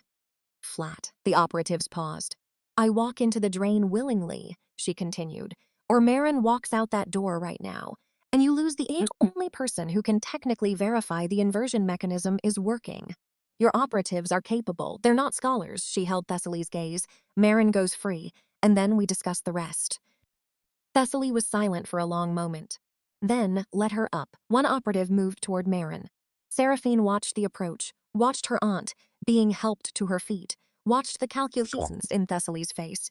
Flat. The operatives paused. I walk into the drain willingly, she continued, or Marin walks out that door right now, and you lose the only person who can technically verify the inversion mechanism is working. Your operatives are capable. They're not scholars, she held Thessaly's gaze. Marin goes free, and then we discuss the rest." Thessaly was silent for a long moment. Then, let her up. One operative moved toward Marin. Saraphene watched the approach, watched her aunt, being helped to her feet, watched the calculations in Thessaly's face.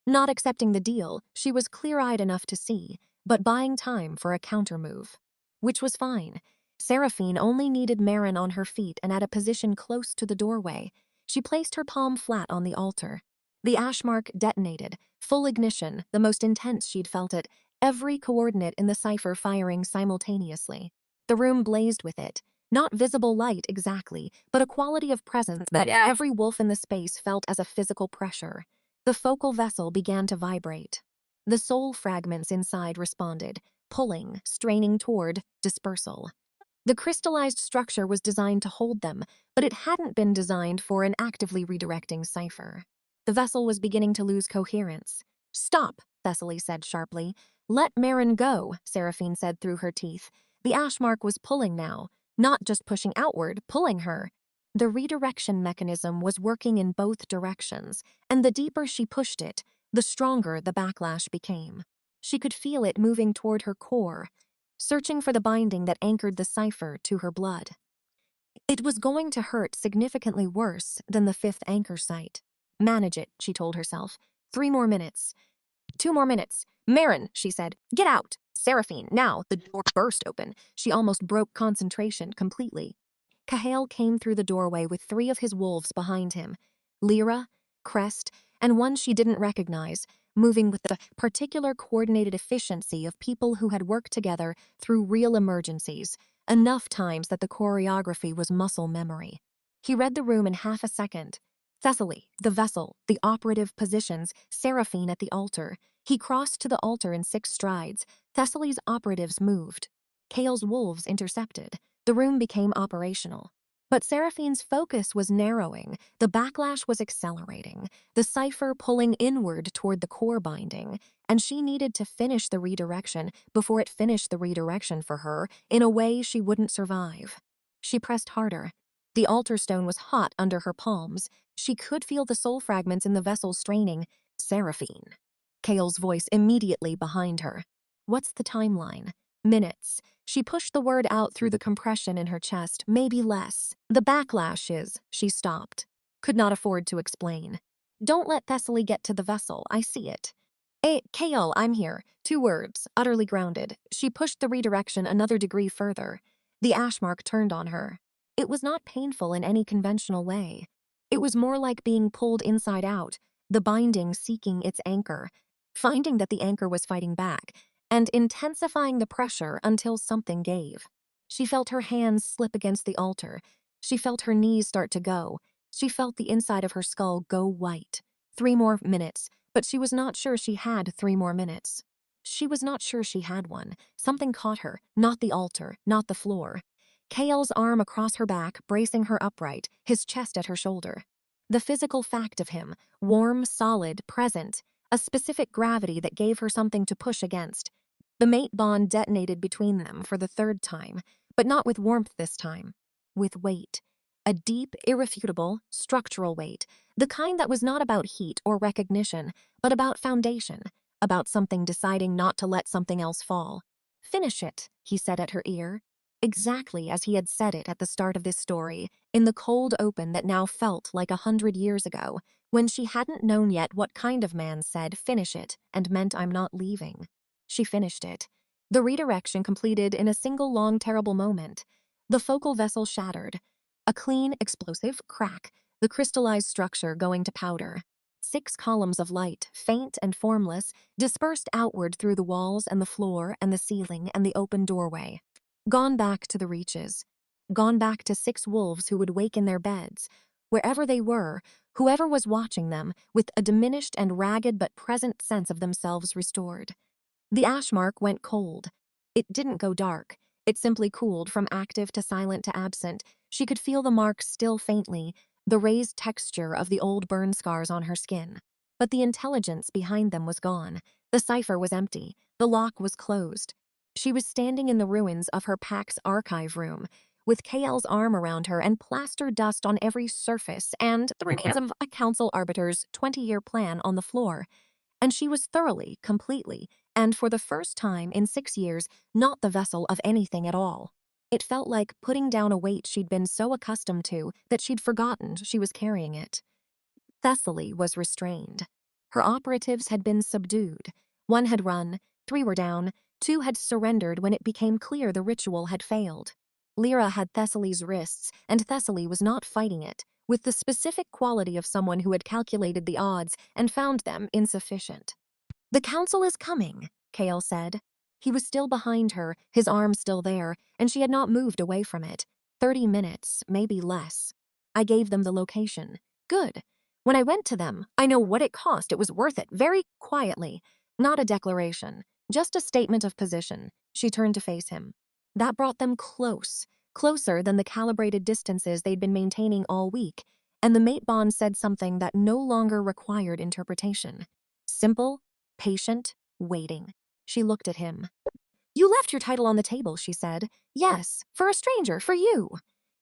Not accepting the deal, she was clear-eyed enough to see, but buying time for a counter-move. Which was fine. Saraphene only needed Marin on her feet and at a position close to the doorway. She placed her palm flat on the altar. The ash mark detonated, full ignition, the most intense she'd felt it, every coordinate in the cipher firing simultaneously. The room blazed with it. Not visible light exactly, but a quality of presence that every wolf in the space felt as a physical pressure. The focal vessel began to vibrate. The soul fragments inside responded, pulling, straining toward dispersal. The crystallized structure was designed to hold them, but it hadn't been designed for an actively redirecting cipher. The vessel was beginning to lose coherence. "Stop," Thessaly said sharply. "Let Marin go," Saraphene said through her teeth. The ash mark was pulling now, not just pushing outward, pulling her. The redirection mechanism was working in both directions, and the deeper she pushed it, the stronger the backlash became. She could feel it moving toward her core, searching for the binding that anchored the cipher to her blood. It was going to hurt significantly worse than the fifth anchor site. "Manage it," she told herself. 3 more minutes. 2 more minutes. "Marin," she said, "get out." "Saraphene, now." The door burst open. She almost broke concentration completely. Kale came through the doorway with 3 of his wolves behind him. Lyra, Crest, and one she didn't recognize, moving with the particular coordinated efficiency of people who had worked together through real emergencies, enough times that the choreography was muscle memory. He read the room in half a second. Thessaly, the vessel, the operative positions, Saraphene at the altar. He crossed to the altar in 6 strides. Thessaly's operatives moved. Kale's wolves intercepted. The room became operational. But Saraphene's focus was narrowing. The backlash was accelerating, the cipher pulling inward toward the core binding, and she needed to finish the redirection before it finished the redirection for her in a way she wouldn't survive. She pressed harder. The altar stone was hot under her palms. She could feel the soul fragments in the vessel straining. "Saraphene." Kale's voice immediately behind her. "What's the timeline?" "Minutes." She pushed the word out through the compression in her chest, "maybe less." "The backlash is," she stopped. Could not afford to explain. "Don't let Thessaly get to the vessel, I see it." Kale, I'm here." 2 words, utterly grounded. She pushed the redirection another degree further. The ash mark turned on her. It was not painful in any conventional way. It was more like being pulled inside out, the binding seeking its anchor, finding that the anchor was fighting back, and intensifying the pressure until something gave. She felt her hands slip against the altar. She felt her knees start to go. She felt the inside of her skull go white. 3 more minutes, but she was not sure she had 3 more minutes. She was not sure she had one. Something caught her, not the altar, not the floor. Kale's arm across her back, bracing her upright, his chest at her shoulder. The physical fact of him, warm, solid, present, a specific gravity that gave her something to push against. The mate bond detonated between them for the 3rd time, but not with warmth this time. With weight. A deep, irrefutable, structural weight. The kind that was not about heat or recognition, but about foundation. About something deciding not to let something else fall. "Finish it," he said at her ear. Exactly as he had said it at the start of this story, in the cold open that now felt like 100 years ago, when she hadn't known yet what kind of man said "finish it" and meant "I'm not leaving." She finished it. The redirection completed in a single long terrible moment. The focal vessel shattered. A clean, explosive crack, the crystallized structure going to powder. 6 columns of light, faint and formless, dispersed outward through the walls and the floor and the ceiling and the open doorway. Gone back to the reaches. Gone back to 6 wolves who would wake in their beds. Wherever they were, whoever was watching them, with a diminished and ragged but present sense of themselves restored. The ash mark went cold. It didn't go dark. It simply cooled from active to silent to absent. She could feel the marks still faintly, the raised texture of the old burn scars on her skin. But the intelligence behind them was gone. The cipher was empty. The lock was closed. She was standing in the ruins of her PAX archive room, with Kale's arm around her and plaster dust on every surface and the remains of a Council Arbiter's 20-year plan on the floor. And she was thoroughly, completely, and for the first time in 6 years, not the vessel of anything at all. It felt like putting down a weight she'd been so accustomed to that she'd forgotten she was carrying it. Thessaly was restrained. Her operatives had been subdued. 1 had run, 3 were down, 2 had surrendered when it became clear the ritual had failed. Lyra had Thessaly's wrists, and Thessaly was not fighting it, with the specific quality of someone who had calculated the odds and found them insufficient. "The council is coming," Kale said. He was still behind her, his arm still there, and she had not moved away from it. 30 minutes, maybe less. "I gave them the location." "Good. When I went to them, I know what it cost. It was worth it," very quietly. Not a declaration, just a statement of position. She turned to face him. That brought them close, closer than the calibrated distances they'd been maintaining all week, and the mate bond said something that no longer required interpretation. Simple, patient, waiting. She looked at him. "You left your title on the table," she said. "Yes, for a stranger, for you."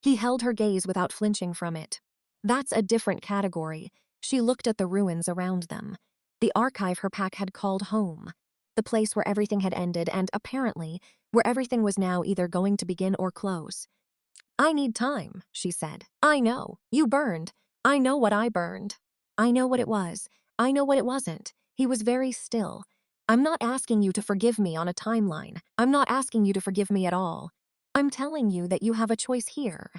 He held her gaze without flinching from it. "That's a different category." She looked at the ruins around them. The archive her pack had called home. The place where everything had ended and, apparently, where everything was now either going to begin or close. "I need time," she said. "I know. You burned. I know what I burned. I know what it was. I know what it wasn't." He was very still. "I'm not asking you to forgive me on a timeline. I'm not asking you to forgive me at all. I'm telling you that you have a choice here,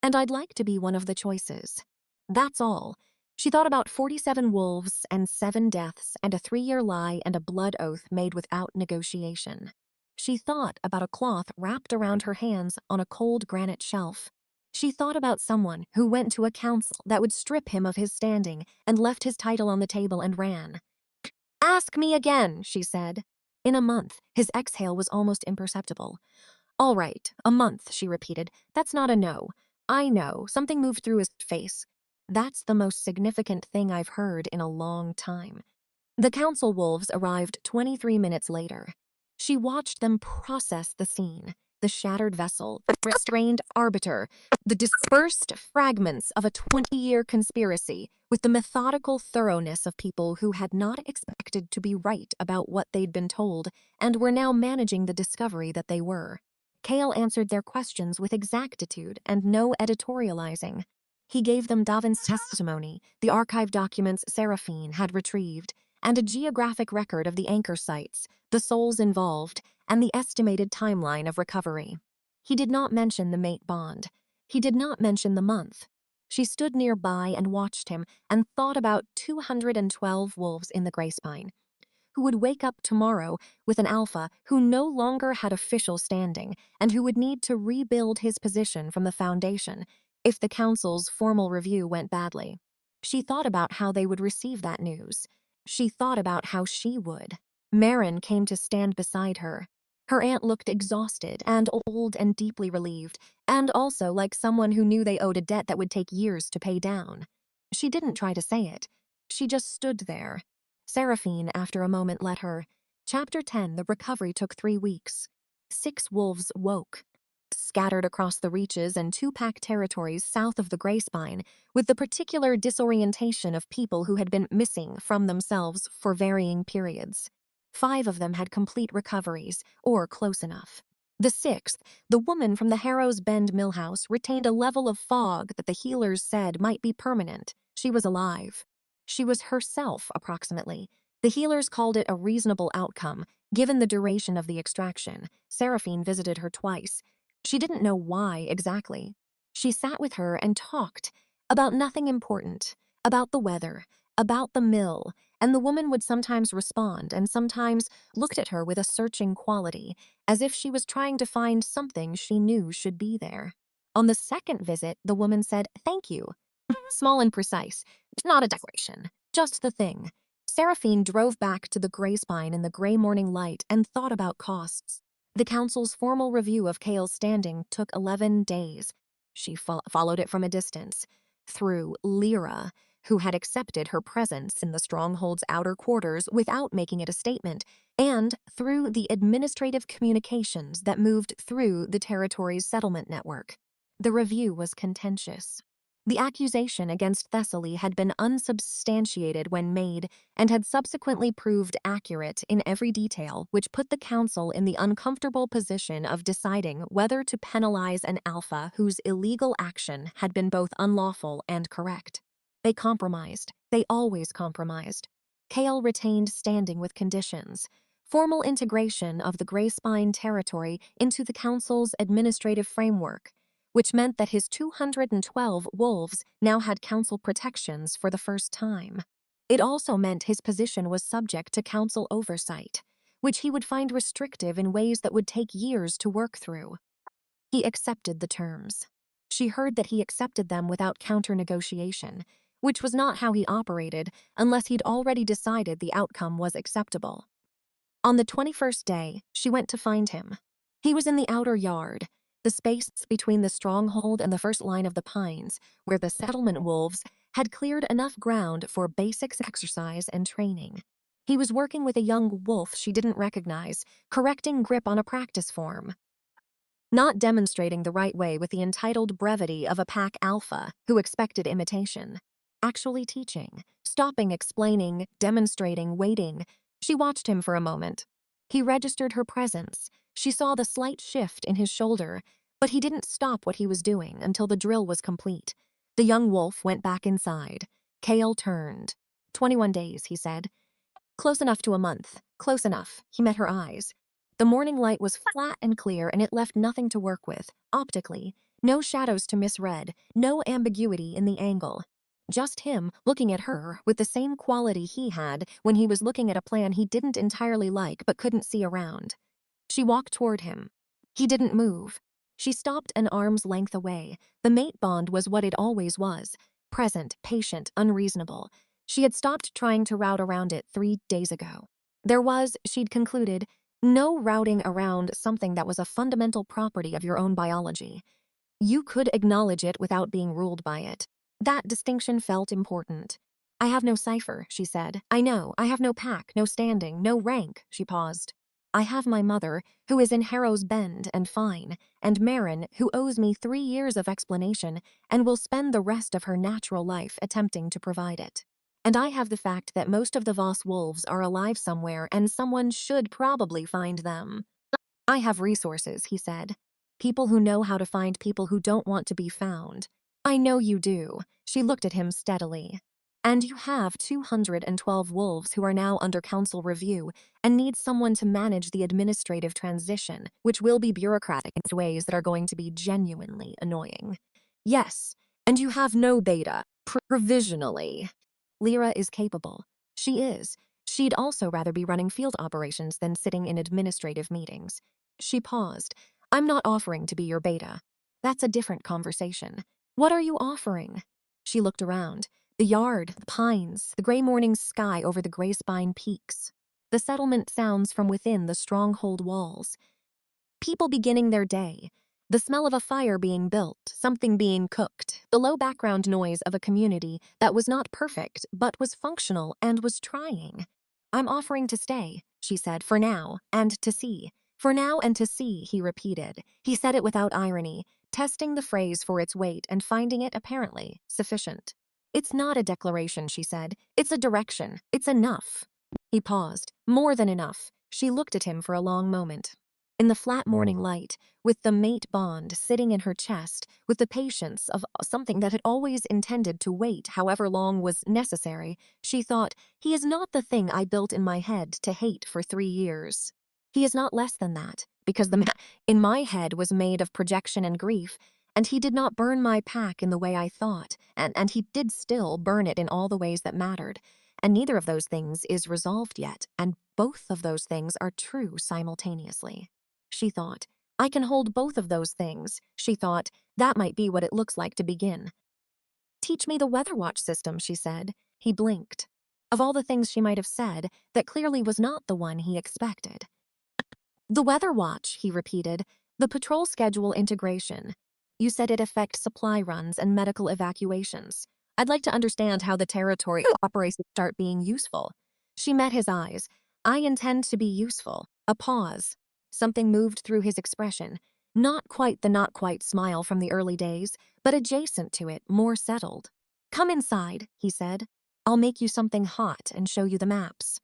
and I'd like to be one of the choices. That's all." She thought about 47 wolves and 7 deaths and a 3-year lie and a blood oath made without negotiation. She thought about a cloth wrapped around her hands on a cold granite shelf. She thought about someone who went to a council that would strip him of his standing and left his title on the table and ran. "Ask me again," she said. In a month, his exhale was almost imperceptible. "All right, a month," she repeated. "That's not a no. I know." Something moved through his face. "That's the most significant thing I've heard in a long time." The council wolves arrived 23 minutes later. She watched them process the scene, the shattered vessel, the restrained arbiter, the dispersed fragments of a 20-year conspiracy, with the methodical thoroughness of people who had not expected to be right about what they'd been told and were now managing the discovery that they were. Kale answered their questions with exactitude and no editorializing. He gave them Davin's testimony, the archive documents Saraphene had retrieved, and a geographic record of the anchor sites, the souls involved, and the estimated timeline of recovery. He did not mention the mate bond. He did not mention the month. She stood nearby and watched him and thought about 212 wolves in the Greyspine, who would wake up tomorrow with an alpha who no longer had official standing and who would need to rebuild his position from the foundation if the council's formal review went badly. She thought about how they would receive that news. She thought about how she would. Marin came to stand beside her. Her aunt looked exhausted and old and deeply relieved, and also like someone who knew they owed a debt that would take years to pay down. She didn't try to say it. She just stood there. Saraphene, after a moment, let her. Chapter 10, the recovery took 3 weeks. 6 wolves woke, scattered across the reaches and 2-pack territories south of the Greyspine, with the particular disorientation of people who had been missing from themselves for varying periods. 5 of them had complete recoveries, or close enough. The 6th, the woman from the Harrow's Bend millhouse, retained a level of fog that the healers said might be permanent. She was alive. She was herself, approximately. The healers called it a reasonable outcome, given the duration of the extraction. Saraphene visited her twice. She didn't know why exactly. She sat with her and talked about nothing important, about the weather, about the mill, and the woman would sometimes respond and sometimes looked at her with a searching quality, as if she was trying to find something she knew should be there. On the 2nd visit, the woman said, "Thank you." Small and precise. Not a declaration. Just the thing. Saraphene drove back to the Greyspine in the gray morning light and thought about costs. The council's formal review of Kale's standing took 11 days. She followed it from a distance. Through Lyra, who had accepted her presence in the stronghold's outer quarters without making it a statement, and through the administrative communications that moved through the territory's settlement network. The review was contentious. The accusation against Thessaly had been unsubstantiated when made and had subsequently proved accurate in every detail, which put the council in the uncomfortable position of deciding whether to penalize an alpha whose illegal action had been both unlawful and correct. They compromised. They always compromised. Kale retained standing with conditions. Formal integration of the Greyspine territory into the council's administrative framework, which meant that his 212 wolves now had council protections for the first time. It also meant his position was subject to council oversight, which he would find restrictive in ways that would take years to work through. He accepted the terms. She heard that he accepted them without counter-negotiation, which was not how he operated unless he'd already decided the outcome was acceptable. On the 21st day, she went to find him. He was in the outer yard, the space between the stronghold and the first line of the pines, where the settlement wolves had cleared enough ground for basic exercise and training. He was working with a young wolf she didn't recognize, correcting grip on a practice form. Not demonstrating the right way with the entitled brevity of a pack alpha who expected imitation. Actually teaching, stopping, explaining, demonstrating, waiting. She watched him for a moment. He registered her presence. She saw the slight shift in his shoulder, but he didn't stop what he was doing until the drill was complete. The young wolf went back inside. Kale turned. 21 days, he said. Close enough to a month. Close enough. He met her eyes. The morning light was flat and clear, and it left nothing to work with, optically. No shadows to misread, no ambiguity in the angle. Just him looking at her with the same quality he had when he was looking at a plan he didn't entirely like but couldn't see around. She walked toward him. He didn't move. She stopped an arm's length away. The mate bond was what it always was. Present, patient, unreasonable. She had stopped trying to route around it 3 days ago. There was, she'd concluded, no routing around something that was a fundamental property of your own biology. You could acknowledge it without being ruled by it. That distinction felt important. I have no cypher, she said. I know. I have no pack, no standing, no rank, she paused. I have my mother, who is in Harrow's Bend and fine, and Marin, who owes me 3 years of explanation and will spend the rest of her natural life attempting to provide it. And I have the fact that most of the Voss wolves are alive somewhere and someone should probably find them. I have resources, he said. People who know how to find people who don't want to be found. I know you do. She looked at him steadily. And you have 212 wolves who are now under council review and need someone to manage the administrative transition, which will be bureaucratic in ways that are going to be genuinely annoying. Yes, and you have no beta, provisionally. Lyra is capable. She is. She'd also rather be running field operations than sitting in administrative meetings. She paused. I'm not offering to be your beta. That's a different conversation. What are you offering? She looked around. The yard, the pines, the gray morning sky over the Greyspine peaks. The settlement sounds from within the stronghold walls. People beginning their day. The smell of a fire being built, something being cooked, the low background noise of a community that was not perfect, but was functional and was trying. I'm offering to stay, she said, for now, and to see. For now and to see, he repeated. He said it without irony, testing the phrase for its weight and finding it, apparently, sufficient. It's not a declaration, she said. It's a direction. It's enough. He paused. More than enough. She looked at him for a long moment. In the flat morning light, with the mate bond sitting in her chest, with the patience of something that had always intended to wait however long was necessary, she thought, he is not the thing I built in my head to hate for 3 years. He is not less than that, because the man in my head was made of projection and grief, and he did not burn my pack in the way I thought, and he did still burn it in all the ways that mattered. And neither of those things is resolved yet, and both of those things are true simultaneously. She thought, I can hold both of those things. She thought, that might be what it looks like to begin. Teach me the weather watch system, she said. He blinked. Of all the things she might have said, that clearly was not the one he expected. The weather watch, he repeated. The patrol schedule integration. You said it affects supply runs and medical evacuations. I'd like to understand how the territory operations start being useful. She met his eyes. I intend to be useful. A pause. Something moved through his expression. Not quite the not quite smile from the early days, but adjacent to it, more settled. "Come inside," he said. "I'll make you something hot and show you the maps."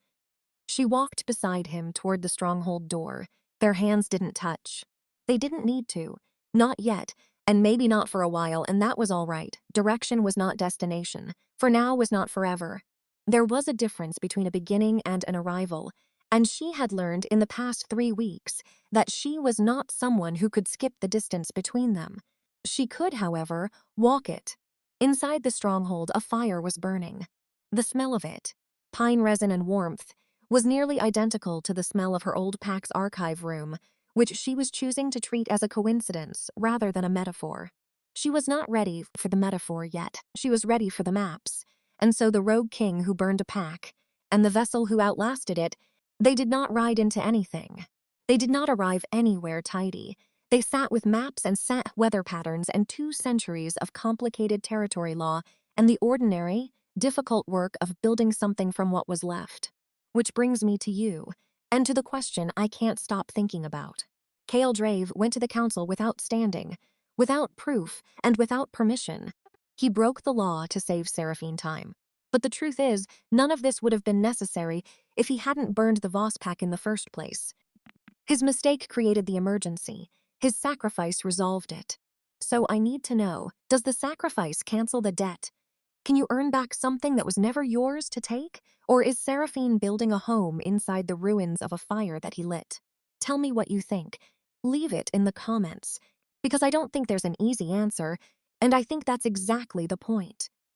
She walked beside him toward the stronghold door. Their hands didn't touch. They didn't need to. Not yet, and maybe not for a while, and that was all right. Direction was not destination. For now was not forever. There was a difference between a beginning and an arrival, and she had learned in the past 3 weeks that she was not someone who could skip the distance between them. She could, however, walk it. Inside the stronghold, a fire was burning. The smell of it, pine resin and warmth, was nearly identical to the smell of her old PAX archive room, which she was choosing to treat as a coincidence rather than a metaphor. She was not ready for the metaphor yet. She was ready for the maps. And so the rogue king who burned a pack, and the vessel who outlasted it, they did not ride into anything. They did not arrive anywhere tidy. They sat with maps and set weather patterns and 2 centuries of complicated territory law and the ordinary, difficult work of building something from what was left. Which brings me to you, and to the question I can't stop thinking about. Kale Drave went to the council without standing, without proof, and without permission. He broke the law to save Saraphene time. But the truth is, none of this would have been necessary if he hadn't burned the Voss pack in the first place. His mistake created the emergency. His sacrifice resolved it. So I need to know, does the sacrifice cancel the debt? Can you earn back something that was never yours to take? Or is Saraphene building a home inside the ruins of a fire that he lit? Tell me what you think. Leave it in the comments. Because I don't think there's an easy answer, and I think that's exactly the point.